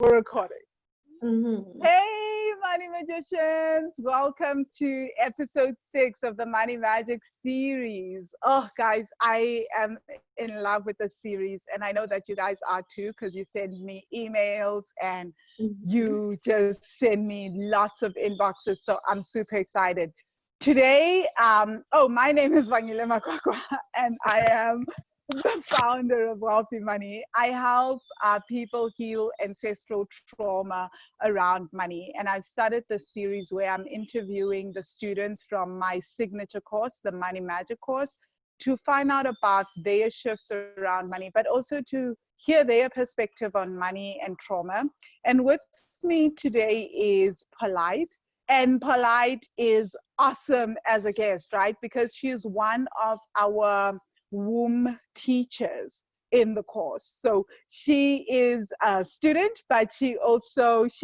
We're recording. Mm-hmm. Hey, money magicians! Welcome to episode 6 of the Money Magic series. Oh, guys, I am in love with the series, and I know that you guys are too, because you send me emails and you just send me lots of inboxes. So I'm super excited. Today, my name is Vangile Makwakwa, and I am the founder of Wealthy Money. I help people heal ancestral trauma around money. And I've started this series where I'm interviewing the students from my signature course, the Money Magic course, to find out about their shifts around money, but also to hear their perspective on money and trauma. And with me today is Polite. And Polite is awesome as a guest, right? Because she's one of our womb teachers in the course. So she is a student, but she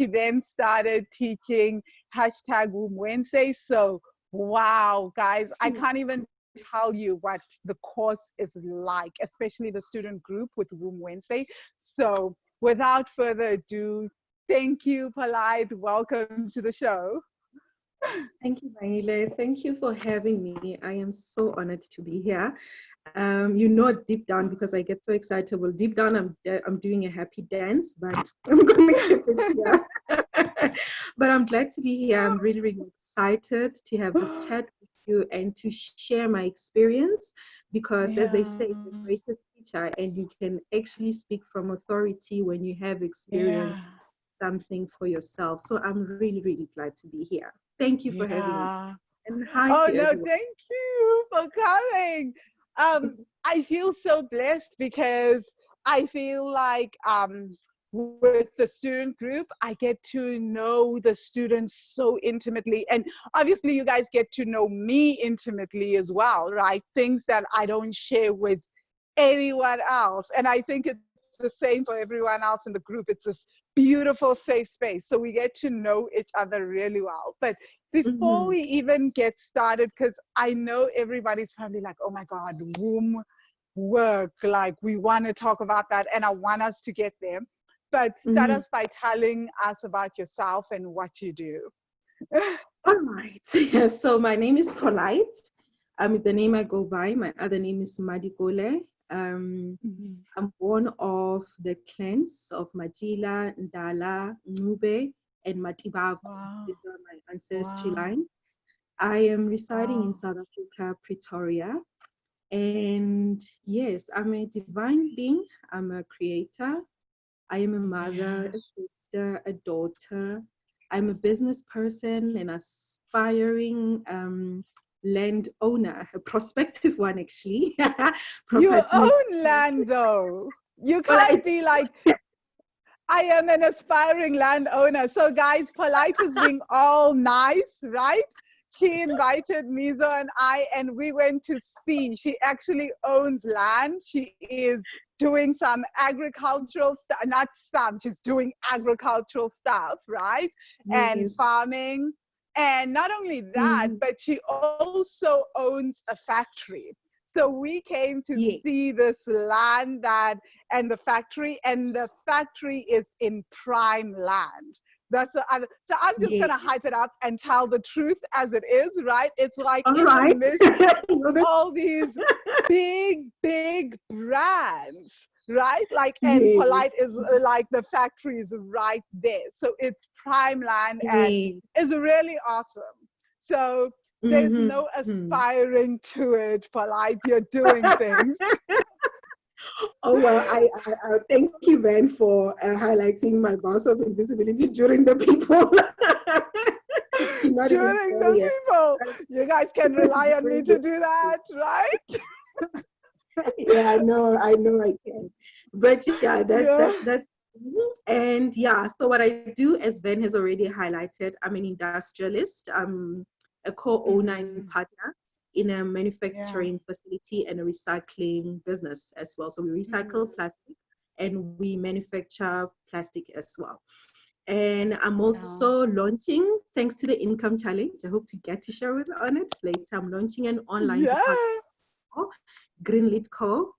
then started teaching #Womb Wednesday. So wow, guys, I can't even tell you what the course is like, especially the student group with Womb Wednesday. So without further ado, thank you, Polite. Welcome to the show. Thank you, Vangile. Thank you for having me. I am so honored to be here. Deep down, because I get so excited. Well, deep down, I'm doing a happy dance, but I'm going to keep it here. But I'm glad to be here. I'm really, really excited to have this chat with you and to share my experience, because as they say, the greatest teacher, and you can actually speak from authority when you have experienced something for yourself. So I'm really, really glad to be here. Thank you for having me. And hi Oh, to no, everyone. thank you for coming. I feel so blessed because I feel like with the student group, I get to know the students so intimately. And obviously, you guys get to know me intimately as well, right? Things that I don't share with anyone else. And I think it's the same for everyone else in the group. It's this beautiful, safe space. So we get to know each other really well. But before we even get started, because I know everybody's probably like, oh my God, womb work. Like, we want to talk about that, and I want us to get there. But start us by telling us about yourself and what you do. All right. So my name is Polite. Is the name I go by. My other name is Madikole. I'm born of the clans of Matjila, Ndala, Ncube, and Matibako. Wow. These are my ancestral line. I am residing in South Africa, Pretoria. And yes, I'm a divine being. I'm a creator. I am a mother, a sister, a daughter. I'm a business person, an aspiring landowner, a prospective one actually. You own land though. You can't be like, I am an aspiring landowner. So guys, Polite is being all nice, right? She invited Mizo and I, and we went to see. She actually owns land. She is doing some agricultural stuff, not some, she's doing agricultural stuff, right? And farming. And not only that, but she also owns a factory. So we came to see this land and the factory is in prime land. So I'm just gonna hype it up and tell the truth as it is, right? It's like the midst of all these big brands, right? Like, and Polite is like, the factory is right there. So it's prime land and it's really awesome. So there's no aspiring to it, Polite. You're doing things. Oh, well, I thank you, Ben, for highlighting my boss of invisibility during the people. During the people. You guys can rely on me to do that, right? Yeah, I know I can. But yeah, that's and yeah, so what I do, as Ben has already highlighted, I'm an industrialist. I'm a co-owner and partner in a manufacturing facility and a recycling business as well. So we recycle plastic and we manufacture plastic as well. And I'm also launching, thanks to the income challenge, I hope to get to share with on it later. I'm launching an online department, Greenlit Co,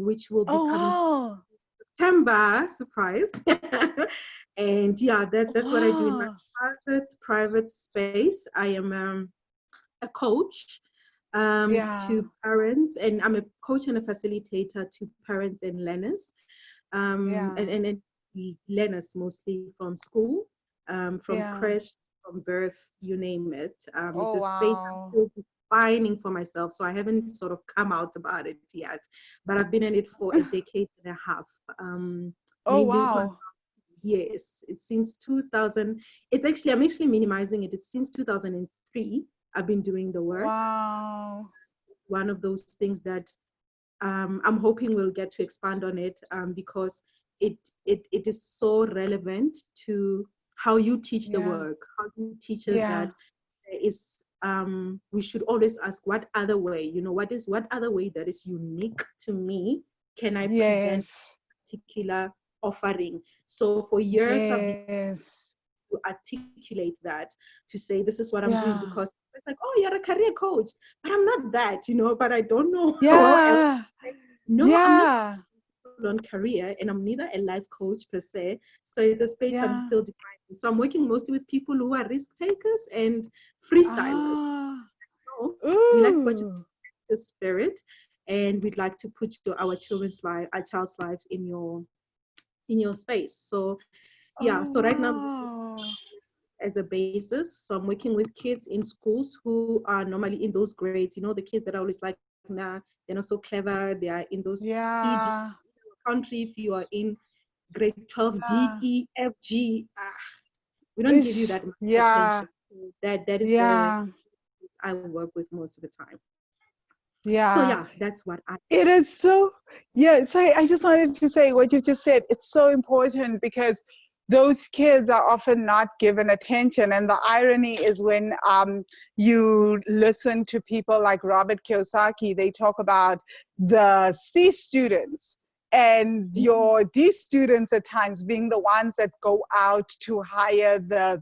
which will be coming September, surprise. And yeah, that's what I do in my Wow. private space. I am a coach Yeah. to parents, and I'm a coach and a facilitator to parents and learners, Yeah. and learners mostly from school, from Yeah. creche, from birth, you name it. It's Oh, a space I'm wow. still defining for myself, so I haven't sort of come out about it yet, but I've been in it for a decade and a half. Oh, Mainly because, wow. yes, it's since 2000. I'm actually minimizing it. It's since 2003 I've been doing the work. Wow. One of those things that I'm hoping we'll get to expand on it, because it is so relevant to how you teach the Yeah. work, how you teach us Yeah. that there is, we should always ask what other way, what other way that is unique to me can I present Yes. particular offering. So for years I've been Yes. to articulate that, to say this is what I'm doing, Yeah. because it's like, oh, you're a career coach, but I'm not that, but I don't know how else. Yeah. No, I'm not Yeah. on career, and I'm neither a life coach per se. So it's a space I'm Yeah. still defining. So I'm working mostly with people who are risk takers and freestylers. Ah. So we like coaching Ooh. the spirit, and we'd like to put our children's life, our child's lives in your space. So yeah, Oh, so right now wow. as a basis. So I'm working with kids in schools who are normally in those grades, the kids that are always like, nah, they're not so clever. They are in those ED Yeah. country. If you are in grade 12, D, Yeah. E, F, G, we don't give you Ish. that much Yeah. attention. So that is the Yeah. I work with most of the time. So Yeah. yeah, that's what I It is so, yeah, sorry, I just wanted to say what you just said. It's so important because those kids are often not given attention. And the irony is when you listen to people like Robert Kiyosaki, they talk about the C students and your D students at times being the ones that go out to hire the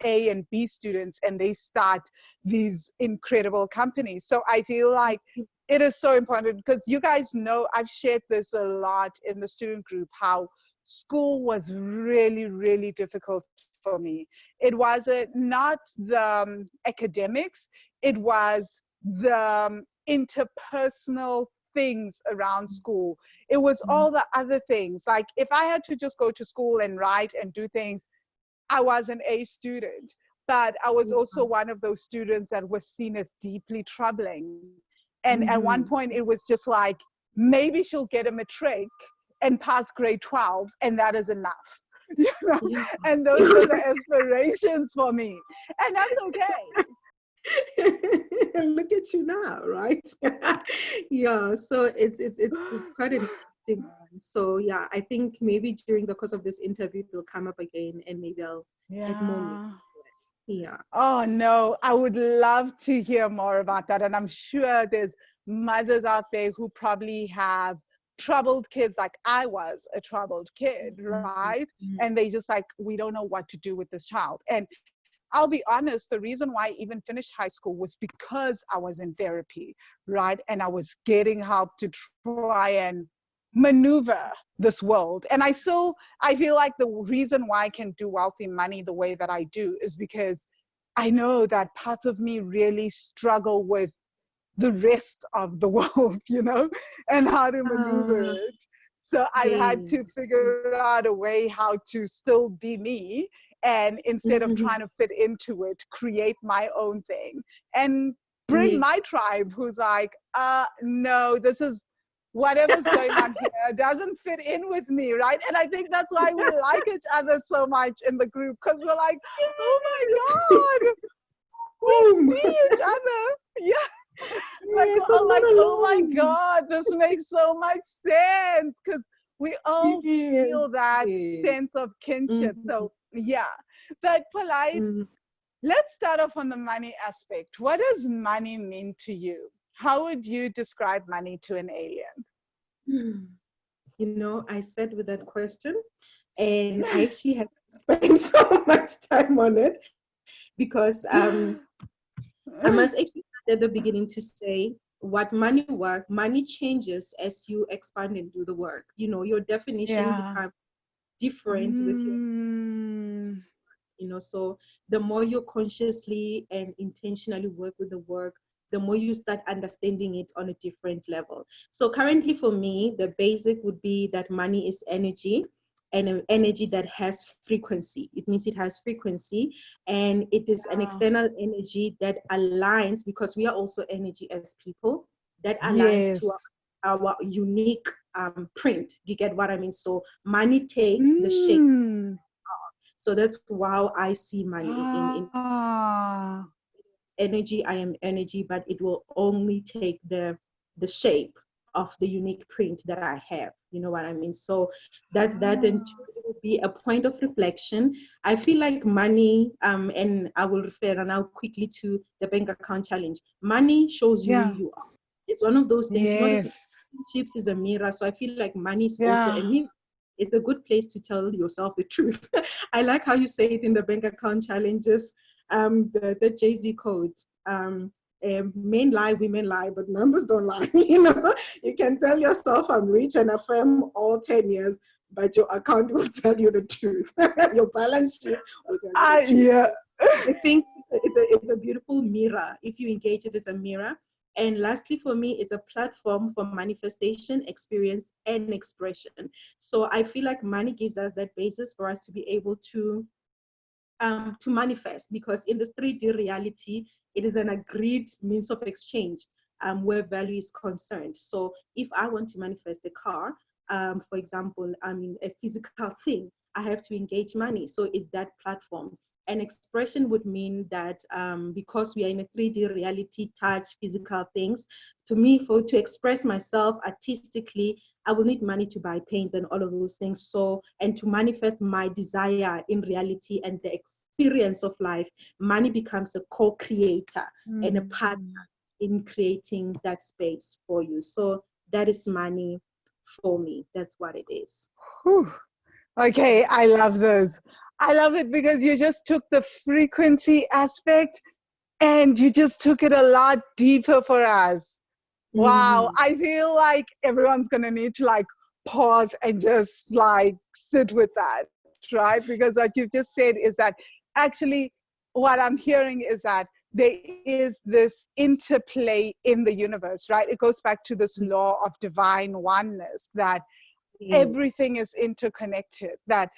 A and B students and they start these incredible companies. So I feel like it is so important because you guys know I've shared this a lot in the student group how school was really, really difficult for me. It wasn't not the academics, it was the interpersonal things around school. It was all the other things. Like if I had to just go to school and write and do things, I was an A student, but I was also one of those students that was seen as deeply troubling. And at one mm-hmm. point, it was just like, maybe she'll get a matric and pass grade 12, and that is enough. You know, Yeah. and those were the aspirations for me. And that's okay. Look at you now, right? Yeah, so it's quite an interesting one. So yeah, I think maybe during the course of this interview it'll come up again, and maybe I'll add more meat Yeah. to it. Yeah. Oh, no, I would love to hear more about that. And I'm sure there's mothers out there who probably have troubled kids like I was a troubled kid, right? Mm-hmm. And they just like, we don't know what to do with this child. And I'll be honest, the reason why I even finished high school was because I was in therapy, right? And I was getting help to try and maneuver this world. And I feel like the reason why I can do wealthy money the way that I do is because I know that parts of me really struggle with the rest of the world, and how to maneuver Ah, it. So I've had to yes. figure out a way how to still be me. And instead of Mm-hmm. trying to fit into it, create my own thing and bring Yeah. my tribe who's like, no, this is whatever's going on here doesn't fit in with me, right? And I think that's why we like each other so much in the group because we're like, oh my God, we Boom. see each other. Yeah. Like Yes, we're I'm all not like, oh my alone. God, this makes so much sense. Because we all Yes. feel that Yes. sense of kinship. Mm-hmm. So yeah. But Polite, let's start off on the money aspect. What does money mean to you? How would you describe money to an alien? Mm-hmm. I sat with that question, and I actually had to spend so much time on it because I must actually start at the beginning to say what money changes as you expand and do the work. You know, your definition Yeah. becomes different with your, so the more you consciously and intentionally work with the work, the more you start understanding it on a different level. So currently for me, the basic would be that money is energy, and an energy that has frequency. It means it has frequency, and it is an external energy that aligns, because we are also energy as people, that aligns to Yes. our unique print. Do you get what I mean? So money takes the shape. Mm. So that's how I see money in Ah. energy. I am energy, but it will only take the shape of the unique print that I have. You know what I mean? So that's that, and two, it will be a point of reflection. I feel like money, and I will refer now quickly to the bank account challenge. Money shows you who Yeah. you are. It's one of those things, like Yes. relationships is a mirror. So I feel like money is also a Yeah. mirror. It's a good place to tell yourself the truth. I like how you say it in the bank account challenges, the Jay-Z code. Men lie, women lie, but numbers don't lie. You can tell yourself I'm rich and affirm all 10 years, but your account will tell you the truth. Your balance sheet will tell you the truth. Yeah. I think it's a beautiful mirror. If you engage it, it's a mirror. And lastly, for me, it's a platform for manifestation, experience, and expression. So I feel like money gives us that basis for us to be able to manifest, because in this 3D reality, it is an agreed means of exchange, where value is concerned. So if I want to manifest a car, for example, I mean a physical thing, I have to engage money. So it's that platform. And expression would mean that, because we are in a 3D reality, touch physical things, to me, to express myself artistically, I will need money to buy paints and all of those things. So, and to manifest my desire in reality and the experience of life, money becomes a co-creator and a partner in creating that space for you. So that is money for me. That's what it is. Whew. Okay, I love those. I love it because you just took the frequency aspect and you just took it a lot deeper for us. Wow, Mm-hmm. I feel like everyone's gonna need to like pause and just like sit with that, right? Because what you've just said is that actually what I'm hearing is that there is this interplay in the universe, right? It goes back to this law of divine oneness, that Yes. everything is interconnected, that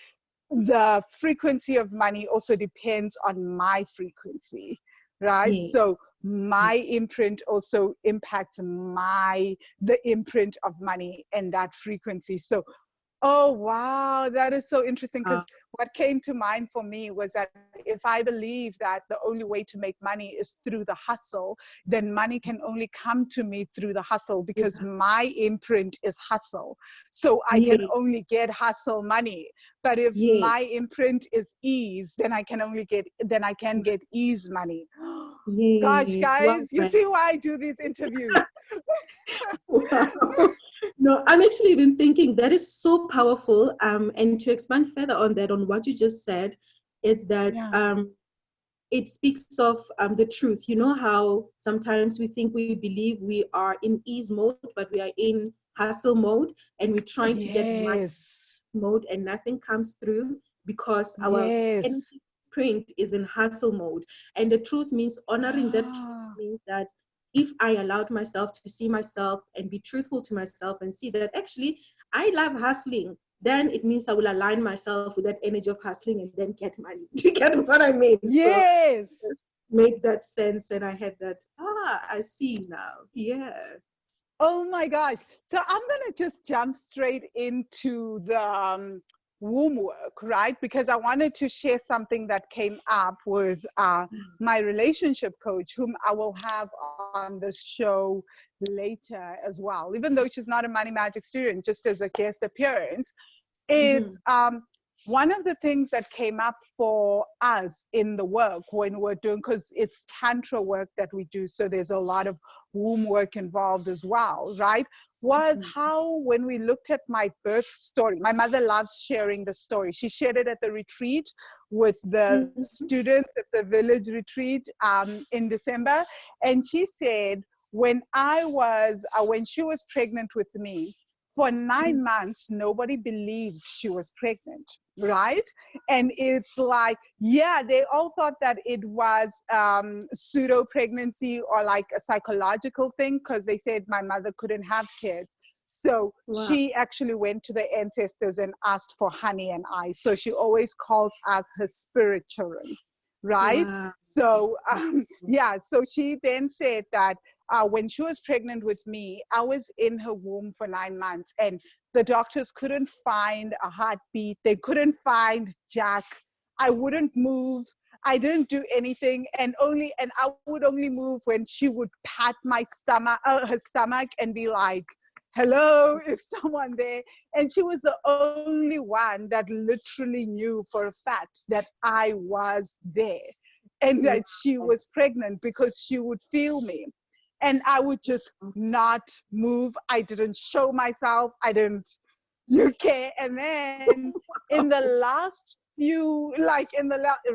the frequency of money also depends on my frequency, right? Yes. So my imprint also impacts the imprint of money and that frequency. So oh, wow. That is so interesting, because what came to mind for me was that if I believe that the only way to make money is through the hustle, then money can only come to me through the hustle, because my imprint is hustle. So I can Yes. only get hustle money. But if Yes. my imprint is ease, then I can get ease money. Gosh, Yes. Well, guys, you see why I do these interviews. wow. No, I'm actually even thinking that is so powerful. And to expand further on that, on what you just said, is that Yeah. it speaks of the truth. You know how sometimes we think we believe we are in ease mode, but we are in hustle mode, and we're trying to get money Yes. mode, and nothing comes through because our Yes. energy print is in hustle mode. And the truth means honoring that truth Ah. means that if I allowed myself to see myself and be truthful to myself and see that actually I love hustling, then it means I will align myself with that energy of hustling and then get money. Do you get what I mean? So Yes. make that sense, and I had that, I see now. Yeah. Oh my gosh. So I'm going to just jump straight into the womb work, right? Because I wanted to share something that came up with my relationship coach, whom I will have on this show later as well, even though she's not a Money Magic student, just as a guest appearance. It's one of the things that came up for us in the work when we're doing, because it's tantra work that we do, so there's a lot of womb work involved as well, right? Was how when we looked at my birth story, my mother loves sharing the story. She shared it at the retreat with the students at the village retreat in December, and she said when she was pregnant with me, for 9 months, nobody believed she was pregnant, right? And it's like, yeah, they all thought that it was pseudo pregnancy or like a psychological thing, because they said my mother couldn't have kids. So Wow. she actually went to the ancestors and asked for honey and ice. So she always calls us her spirit children, right? Wow. So yeah, so she then said that when she was pregnant with me, I was in her womb for 9 months, and the doctors couldn't find a heartbeat. They couldn't find Jack. I wouldn't move. I didn't do anything, and I would only move when she would pat my stomach, her stomach, and be like, "Hello, is someone there?" And she was the only one that literally knew for a fact that I was there and that she was pregnant, because she would feel me. And I would just not move. I didn't show myself. I didn't, you care. And then in the last few, like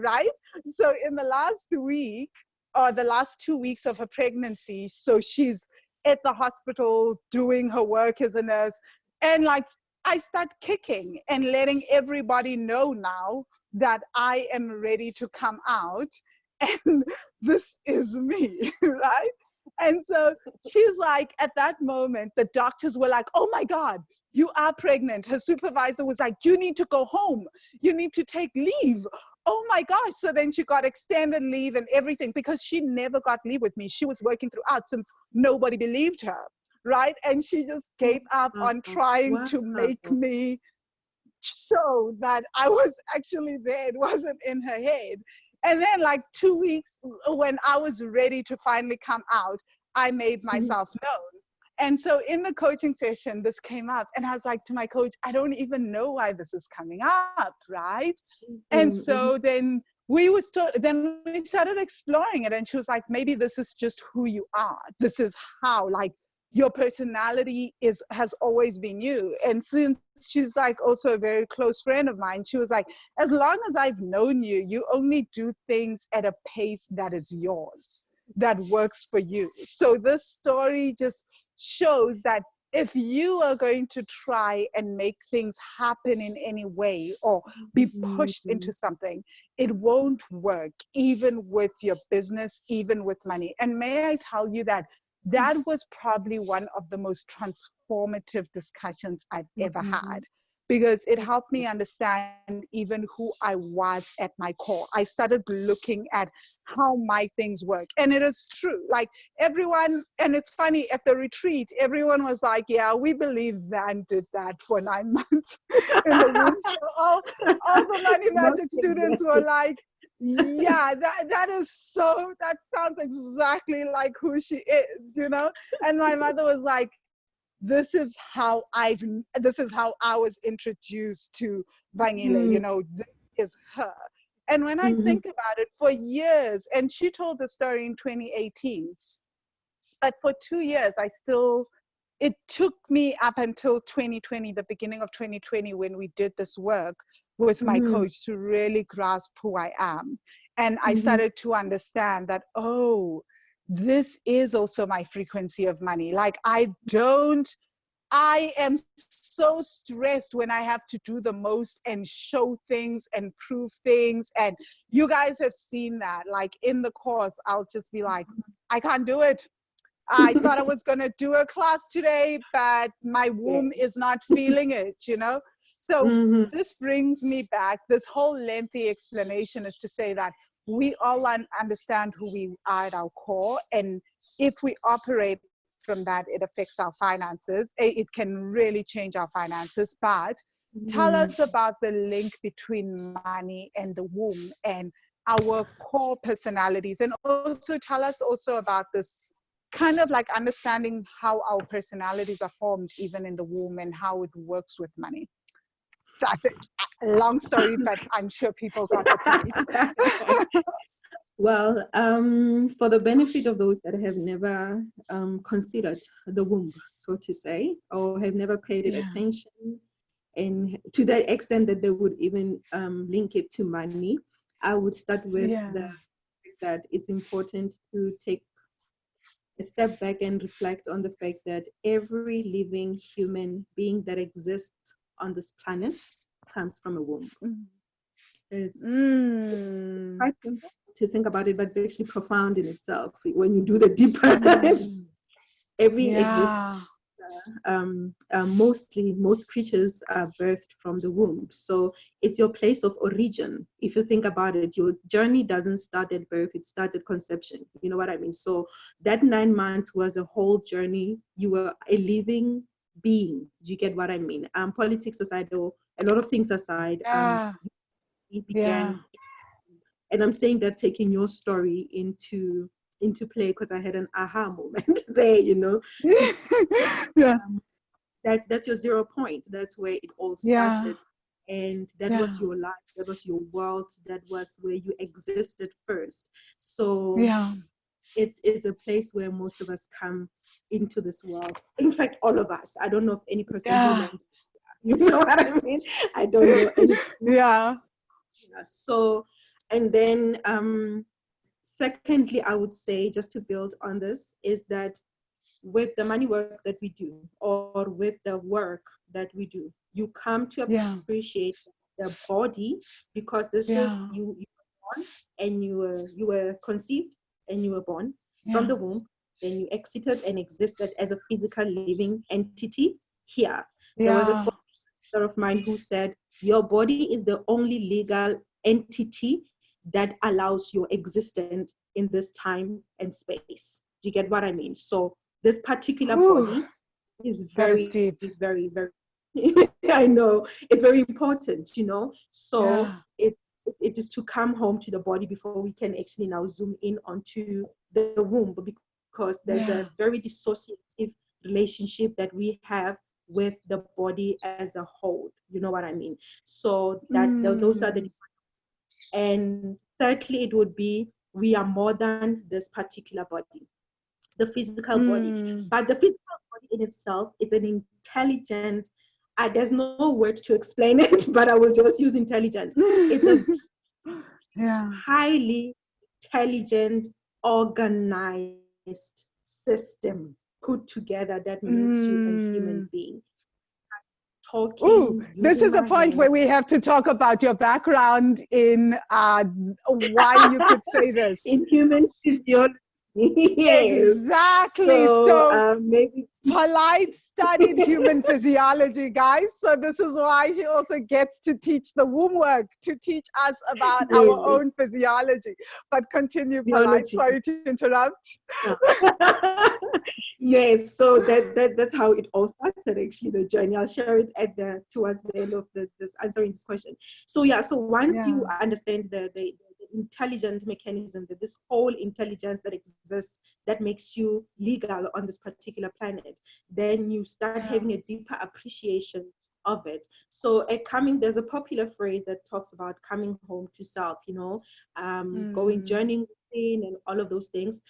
right? So in the last week, or the last 2 weeks of her pregnancy, so she's at the hospital doing her work as a nurse. And like, I start kicking and letting everybody know now that I am ready to come out. And this is me, right? And so she's like, at that moment, the doctors were like, "Oh my God, you are pregnant." Her supervisor was like, "You need to go home. You need to take leave." Oh my gosh. So then she got extended leave and everything, because she never got leave with me. She was working throughout since nobody believed her, right? And she just gave up on trying to make me show that I was actually there. It wasn't in her head. And then, like 2 weeks, when I was ready to finally come out, I made myself known. And so in the coaching session, this came up, and I was like to my coach, "I don't even know why this is coming up," right? And so then then we started exploring it, and she was like, "Maybe this is just who you are. This is how, like, your personality has always been you." And since she's like also a very close friend of mine, she was like, "As long as I've known you, you only do things at a pace that is yours, that works for you." So this story just shows that if you are going to try and make things happen in any way, or be pushed into something, it won't work, even with your business, even with money. And may I tell you that that was probably one of the most transformative discussions I've ever had, because it helped me understand even who I was at my core. I started looking at how my things work. And it is true. Like everyone, and it's funny, at the retreat, everyone was like, "Yeah, we believe Van did that for 9 months in the womb." So all the Money Magic students were like, "Yeah, that sounds exactly like who she is, you know?" And my mother was like, this is how I was introduced to Vangile, you know, this is her. And when I think about it, for years, and she told the story in 2018, but for 2 years, it took me up until 2020, the beginning of 2020, when we did this work with my coach, to really grasp who I am. And I started to understand that, oh, this is also my frequency of money. Like I am so stressed when I have to do the most and show things and prove things. And you guys have seen that. Like in the course, I'll just be like, "I can't do it. I thought I was going to do a class today, but my womb is not feeling it, you know?" So this brings me back. This whole lengthy explanation is to say that we all understand who we are at our core. And if we operate from that, it affects our finances. It can really change our finances. But tell us about the link between money and the womb and our core personalities. And also tell us also about this kind of like understanding how our personalities are formed even in the womb, and how it works with money. That's it. Long story, but I'm sure people got the point. Well, for the benefit of those that have never considered the womb, so to say, or have never paid it attention, and to that extent that they would even link it to money, I would start with that it's important to take step back and reflect on the fact that every living human being that exists on this planet comes from a womb. It's quite simple to think about it, but it's actually profound in itself when you do the deeper. Every existence, most creatures are birthed from the womb. So it's your place of origin. If you think about it, your journey doesn't start at birth, it starts at conception. You know what I mean? So that 9 months was a whole journey. You were a living being. Do you get what I mean? Politics aside, though, a lot of things aside, it began. And I'm saying that taking your story into play, because I had an aha moment there, you know. That's your 0 point. That's where it all started. And that was your life, that was your world, that was where you existed first. So it's a place where most of us come into this world. In fact, all of us. I don't know of any person who landed. You know what I mean? I don't know any. So, and then secondly, I would say, just to build on this, is that with the money work that we do, or with the work that we do, you come to appreciate the body, because this is you were born, and you were conceived and you were born from the womb, then you exited and existed as a physical living entity here. There was a father of mine who said, your body is the only legal entity that allows your existence in this time and space. Do you get what I mean? So this particular body is very, very, very, I know, it's very important, you know. So it is to come home to the body before we can actually now zoom in onto the womb, because there's a very dissociative relationship that we have with the body as a whole. You know what I mean? So that's those are the. And thirdly, it would be, we are more than this particular body, the physical body. But the physical body in itself is an intelligent, there's no word to explain it, but I will just use intelligent. It's a highly intelligent, organized system put together that makes you a human being. Ooh, this is the point where we have to talk about your background in why you could say this. In human physiology. Exactly. So maybe Polite studied human physiology, guys. So this is why he also gets to teach the womb work, to teach us about our own physiology. But continue, Polite. Sorry to interrupt. Yes, so that's how it all started, actually, the journey. I'll share it towards the end of this answering this question. So so once you understand the intelligent mechanism, that this whole intelligence that exists that makes you legal on this particular planet, then you start having a deeper appreciation of it. So there's a popular phrase that talks about coming home to self, you know, going journeying within and all of those things.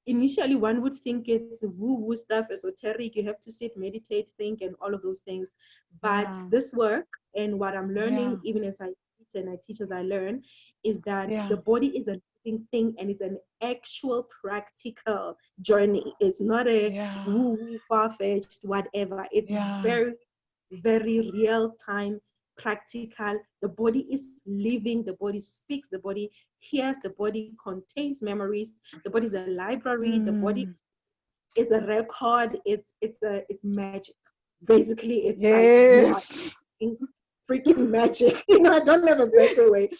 Initially, one would think it's woo-woo stuff, esoteric, you have to sit, meditate, think, and all of those things. But this work, and what I'm learning, even as I teach and I teach as I learn, is that the body is a living thing, and it's an actual practical journey. It's not a woo-woo, far-fetched, whatever. It's very, very real-time, practical. The body is living, the body speaks, the body hears, the body contains memories, the body is a library, the body is a record. It's magic. Basically, it's like you are freaking magic. You know, I don't have a better way to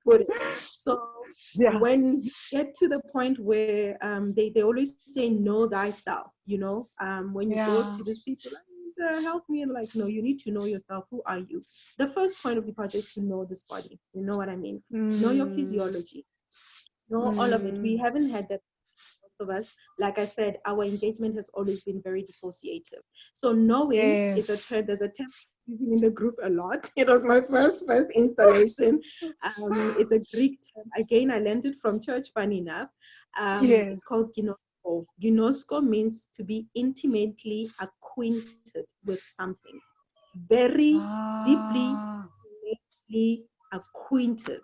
put it. So when you get to the point where they always say know thyself, you know, when you go to these people, help me, and like, no, you need to know yourself. Who are you? The first point of departure is to know this body. You know what I mean? Know your physiology. Know all of it. We haven't had that, most of us. Like I said, our engagement has always been very dissociative. So knowing is a term. There's a term using in the group a lot. It was my first installation. It's a Greek term. Again, I learned it from church, funny enough. It's called ginosko. Ginosko means to be intimately acquainted with something. Very deeply acquainted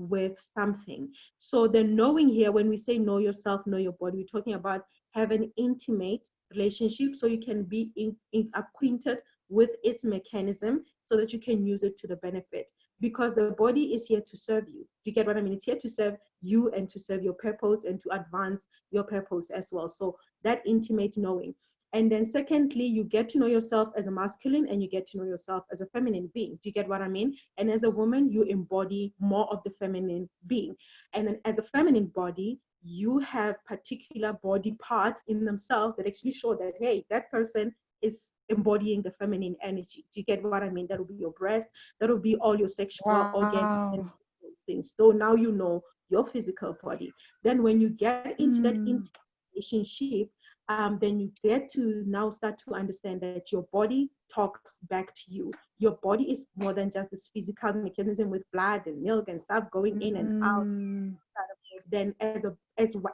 with something. So the knowing here, when we say know yourself, know your body, we're talking about have an intimate relationship so you can be acquainted with its mechanism so that you can use it to the benefit. Because the body is here to serve you. Do you get what I mean? It's here to serve you and to serve your purpose and to advance your purpose as well. So that intimate knowing. And then secondly, you get to know yourself as a masculine and you get to know yourself as a feminine being. Do you get what I mean? And as a woman, you embody more of the feminine being. And then as a feminine body, you have particular body parts in themselves that actually show that, hey, that person is embodying the feminine energy. Do you get what I mean? That will be your breast, that will be all your sexual organs and those things. So now you know your physical body. Then when you get into that intimate relationship, then you get to now start to understand that your body talks back to you. Your body is more than just this physical mechanism with blood and milk and stuff going in and out. Then as a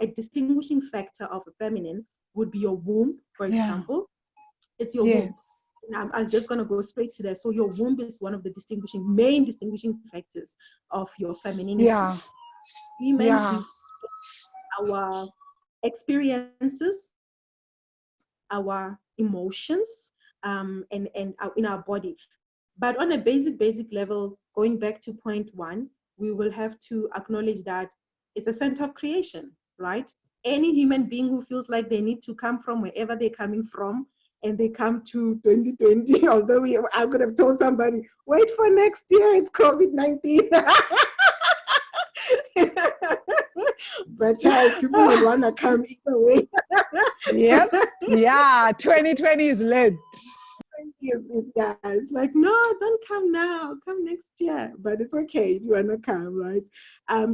distinguishing factor of a feminine would be your womb, for example. It's your womb. And I'm just going to go straight to that. So your womb is one of the main distinguishing factors of your femininity. Women, we our experiences, our emotions, and in our body. But on a basic level, going back to point one, we will have to acknowledge that it's a center of creation, right? Any human being who feels like they need to come from wherever they're coming from, and they come to 2020, although I could have told somebody, wait for next year, it's COVID-19. But people will want to come either way. Yep. Yeah, 2020 is lit. Yeah, it's like, no, don't come now, come next year. But it's okay if you want to come, right?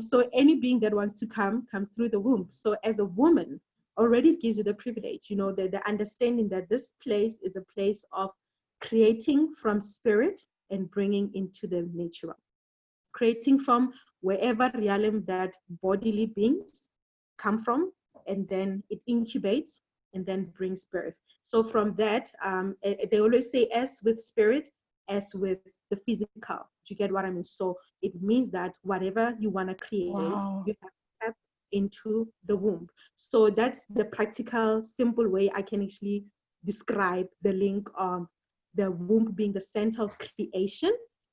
So any being that wants to come comes through the womb. So as a woman, already gives you the privilege, the understanding that this place is a place of creating from spirit and bringing into the natural. Creating from wherever realm that bodily beings come from, and then it incubates and then brings birth. So from that, they always say as with spirit, as with the physical. Do you get what I mean? So it means that whatever you want to create, you have to tap into the womb. So that's the practical, simple way I can actually describe the link of the womb being the center of creation,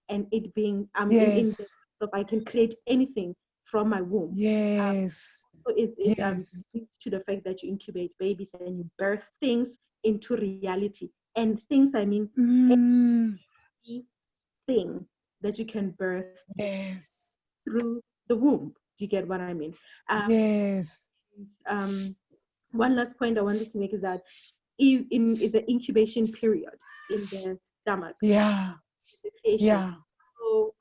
and it being in the of I can create anything from my womb. So it leads to the fact that you incubate babies and you birth things into reality. And things, I mean, anything that you can birth through the womb. Do you get what I mean? One last point I wanted to make is that in the incubation period in the stomach. So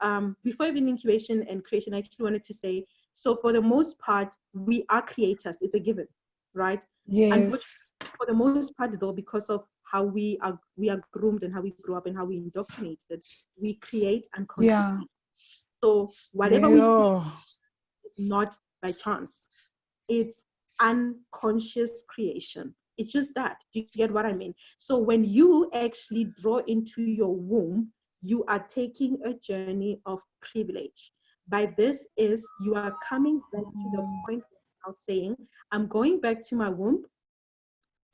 before even incubation and creation, I actually wanted to say, so for the most part, we are creators. It's a given, right? For the most part, though, because of how we are groomed and how we grew up and how we indoctrinated, we create unconsciously. So whatever we see is not by chance. It's unconscious creation. It's just that. Do you get what I mean? So when you actually draw into your womb, you are taking a journey of privilege. By this is you are coming back to the point I was saying, I'm going back to my womb.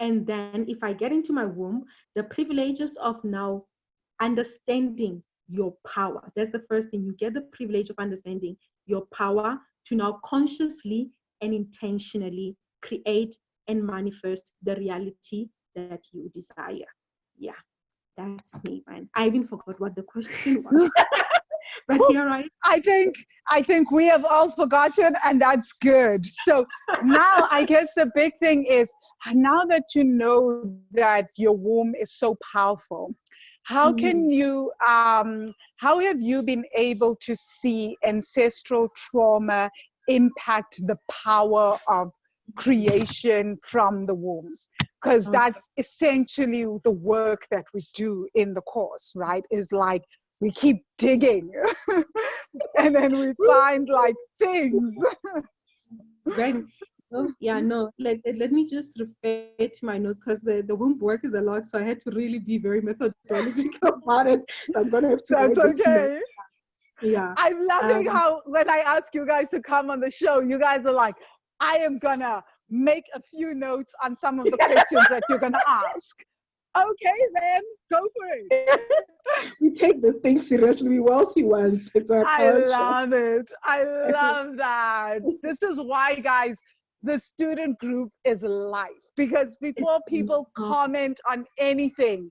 And then if I get into my womb, the privileges of now understanding your power. That's the first thing. You get the privilege of understanding your power to now consciously and intentionally create and manifest the reality that you desire. Yeah. That's me, man. I even forgot what the question was. But you're right. I think we have all forgotten, and that's good. So now I guess the big thing is, now that you know that your womb is so powerful, how can you how have you been able to see ancestral trauma impact the power of creation from the womb? Because that's essentially the work that we do in the course, right? Is like we keep digging and then we find like things. Right. Let me just refer to my notes, because the womb work is a lot, so I had to really be very methodological about it. So I'm gonna have to. That's okay. Yeah. I'm loving Um, how when I ask you guys to come on the show, you guys are like, I am gonna make a few notes on some of the questions that you're gonna ask. Okay, then go for it. we take this thing seriously. We wealthy ones. It's our I culture. love it. I love that. This is why, guys, the student group is life. Because before people comment on anything,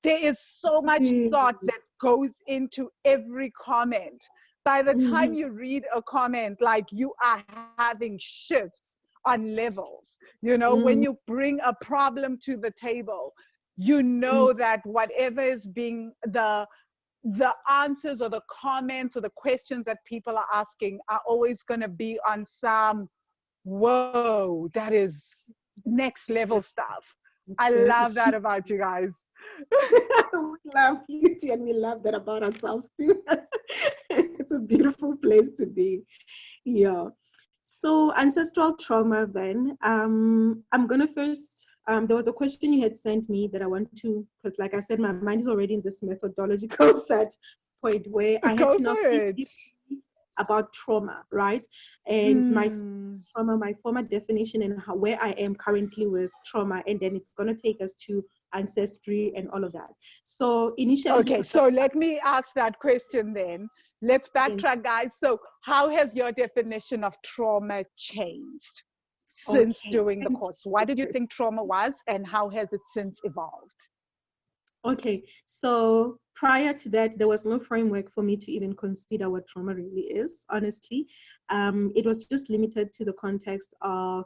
there is so much thought that goes into every comment. By the time Mhm. you read a comment, like you are having shifts on levels. You know, when Mhm. you bring a problem to the table, you know that whatever is being the answers or the comments or the questions that people are asking are always going to be on some whoa, that is next level stuff. I love that about you guys. We love you too, and we love that about ourselves too. It's a beautiful place to be. Yeah. So ancestral trauma then. I'm gonna first there was a question you had sent me that I want to, because like I said, my mind is already in this methodological set point where I had Go to now for think it. about trauma, right? And my Hmm. trauma, my former definition, and how where I am currently with trauma, and then it's gonna take us to ancestry and all of that. So initially, Okay, so let me ask that question then. Let's backtrack, guys. So, how has your definition of trauma changed since okay, doing the course? What did you think trauma was, and how has it since evolved? okay, so prior to that, there was no framework for me to even consider what trauma really is, honestly. It was just limited to the context of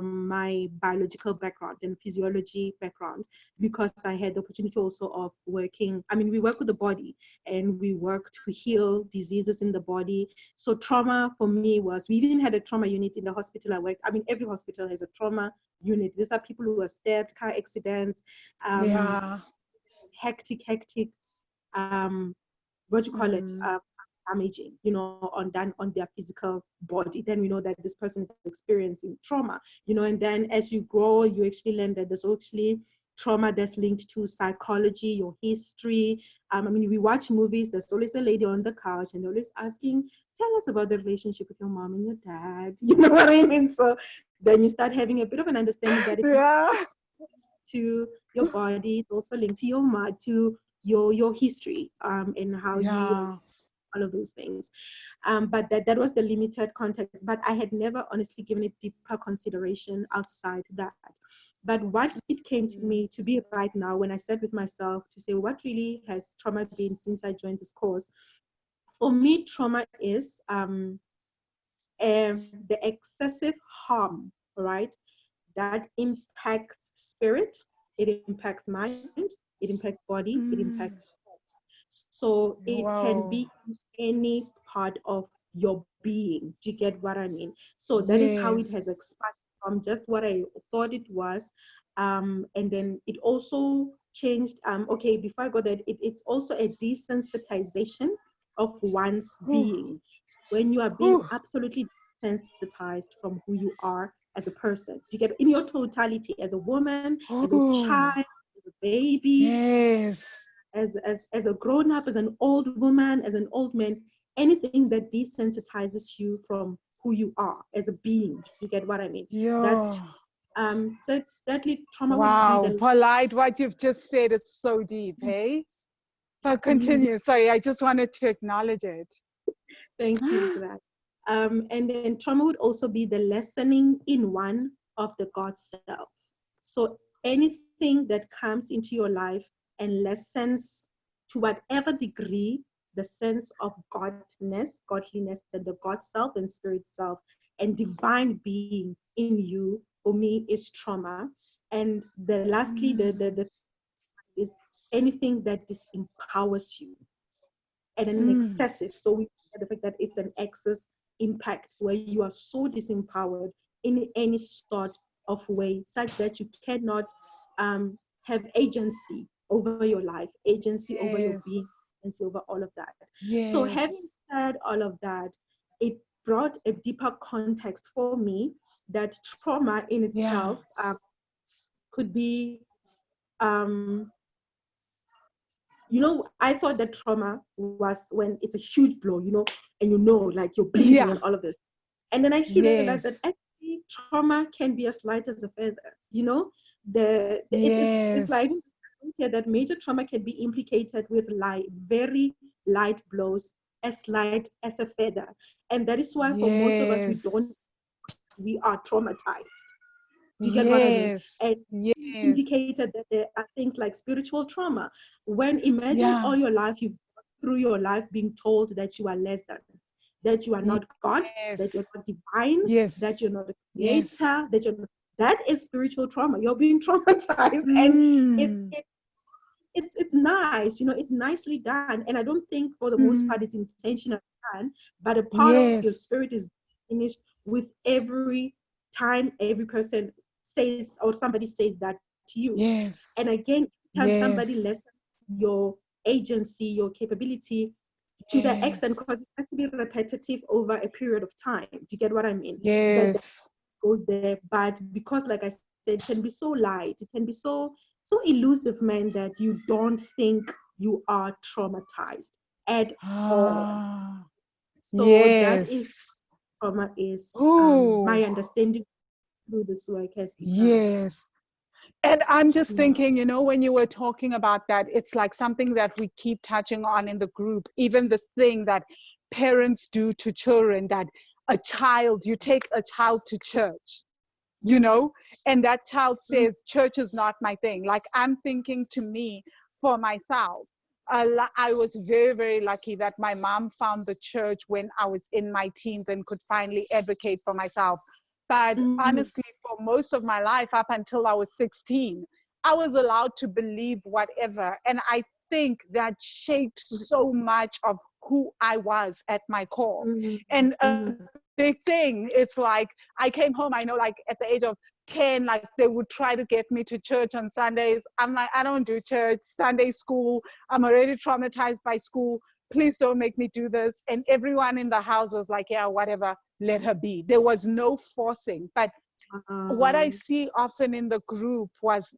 my biological background and physiology background, because I had the opportunity also of working. I mean, we work with the body and we work to heal diseases in the body. So trauma for me was, we even had a trauma unit in the hospital I worked. I mean, every hospital has a trauma unit. These are people who are stabbed, car accidents, um, Yeah. hectic what you call it, Mm. damaging, on their physical body. Then we know that this person is experiencing trauma, and then as you grow, you actually learn that there's actually trauma that's linked to psychology, your history. I mean, we watch movies, there's always a lady on the couch and they're always asking, tell us about the relationship with your mom and your dad. You know what I mean? So then you start having a bit of an understanding that it's Yeah. to your body, it's also linked to your mind, to your history, and how you Yeah. all of those things. But that was the limited context. But I had never honestly given it deeper consideration outside that. But what it came to me to be right now, when I sat with myself to say, what really has trauma been since I joined this course? For me, trauma is the excessive harm, right? That impacts spirit, it impacts mind, it impacts body, it Mm. impacts soul. So it can Wow. be in any part of your being. Do you get what I mean? So that is how it has Yes. expanded from just what I thought it was. And then it also changed. Okay, before I go there, it's also a desensitization of one's Ooh. being. So when you are being Ooh. absolutely sensitized from who you are as a person, you get in your totality, as a woman, as a Ooh. child, as a baby, Yes. as a grown up, as an old woman, as an old man, anything that desensitizes you from who you are as a being. Do you get what I mean? That's Yeah. so thirdly, trauma would be Wow. the Polite, what you've just said is so deep, hey? But continue. Sorry, I just wanted to acknowledge it. thank you for that. And then trauma would also be the lessening in one of the God self. So anything that comes into your life and lessens to whatever degree the sense of godliness, and the God self and spirit self and divine being in you, for me, is trauma. And the lastly, the Mm. is anything that disempowers you and an Mm. excessive. So we have the fact that it's an excess impact where you are so disempowered in any sort of way, such that you cannot have agency over your life, agency over your Yes. being, agency over all of that. So having Yes. said all of that, it brought a deeper context for me that trauma in Yeah. itself could be um, I thought that trauma was when it's a huge blow, and like you're bleeding Yeah. and all of this. And then I actually realized that Yes. actually trauma can be as light as a feather, it's like Yes. here that major trauma can be implicated with very light blows, as light as a feather. And that is why for most of us, Yes. we are traumatized. Do you get what I mean? Yes. And you Yes. indicated that there are things like spiritual trauma. When imagine Yeah. all your life, you've gone through your life being told that you are less than, that you are not God, that you're Yes. not divine, that you're Yes. not a Yes. creator, that is spiritual trauma. You're being traumatized, and it's Mm. it, it's nice, it's nicely done. And I don't think for the most part Mm. it's intentionally done, but a part of your Yes. spirit is finished with every time every person says or somebody says that to you. Yes. And again, every time somebody Yes. lessens your agency, your capability to the extent, because Yes. it has to be repetitive over a period of time. Do you get what I mean? That Yes. goes there, but because, like I said, it can be so light, it can be so elusive, man, that you don't think you are traumatized at all. Ah. So that is Yes. trauma is, Oh. my understanding through this work has become. Yes. And I'm just Yeah. thinking, when you were talking about that, it's like something that we keep touching on in the group, even this thing that parents do to children, that you take a child to church, you know, and that child Mhm. says, church is not my thing. Like, I'm thinking to me, for myself, I was very, very lucky that my mom found the church when I was in my teens and could finally advocate for myself. But Mhm. honestly, for most of my life, up until I was 16, I was allowed to believe whatever. And I think that shaped so much of who I was at my core. Mhm. And a Mhm. big thing, it's like, I came home, I know, like at the age of 10, like they would try to get me to church on Sundays. I'm like, I don't do church, Sunday school. I'm already traumatized by school. Please don't make me do this. And everyone in the house was like, yeah, whatever, let her be. There was no forcing. But what I Um, see often in the group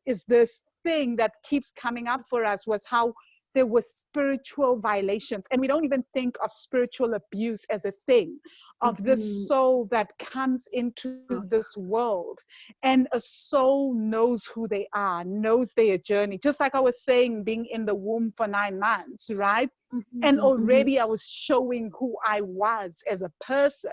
is this thing that keeps coming up for us, was how there were spiritual violations, and we don't even think of spiritual abuse as a thing, of this mhm. soul that comes into this world, and a soul knows who they are, knows their journey, just like I was saying, being in the womb for 9 months, right? And Mhm. Mhm. already I was showing who I was as a person,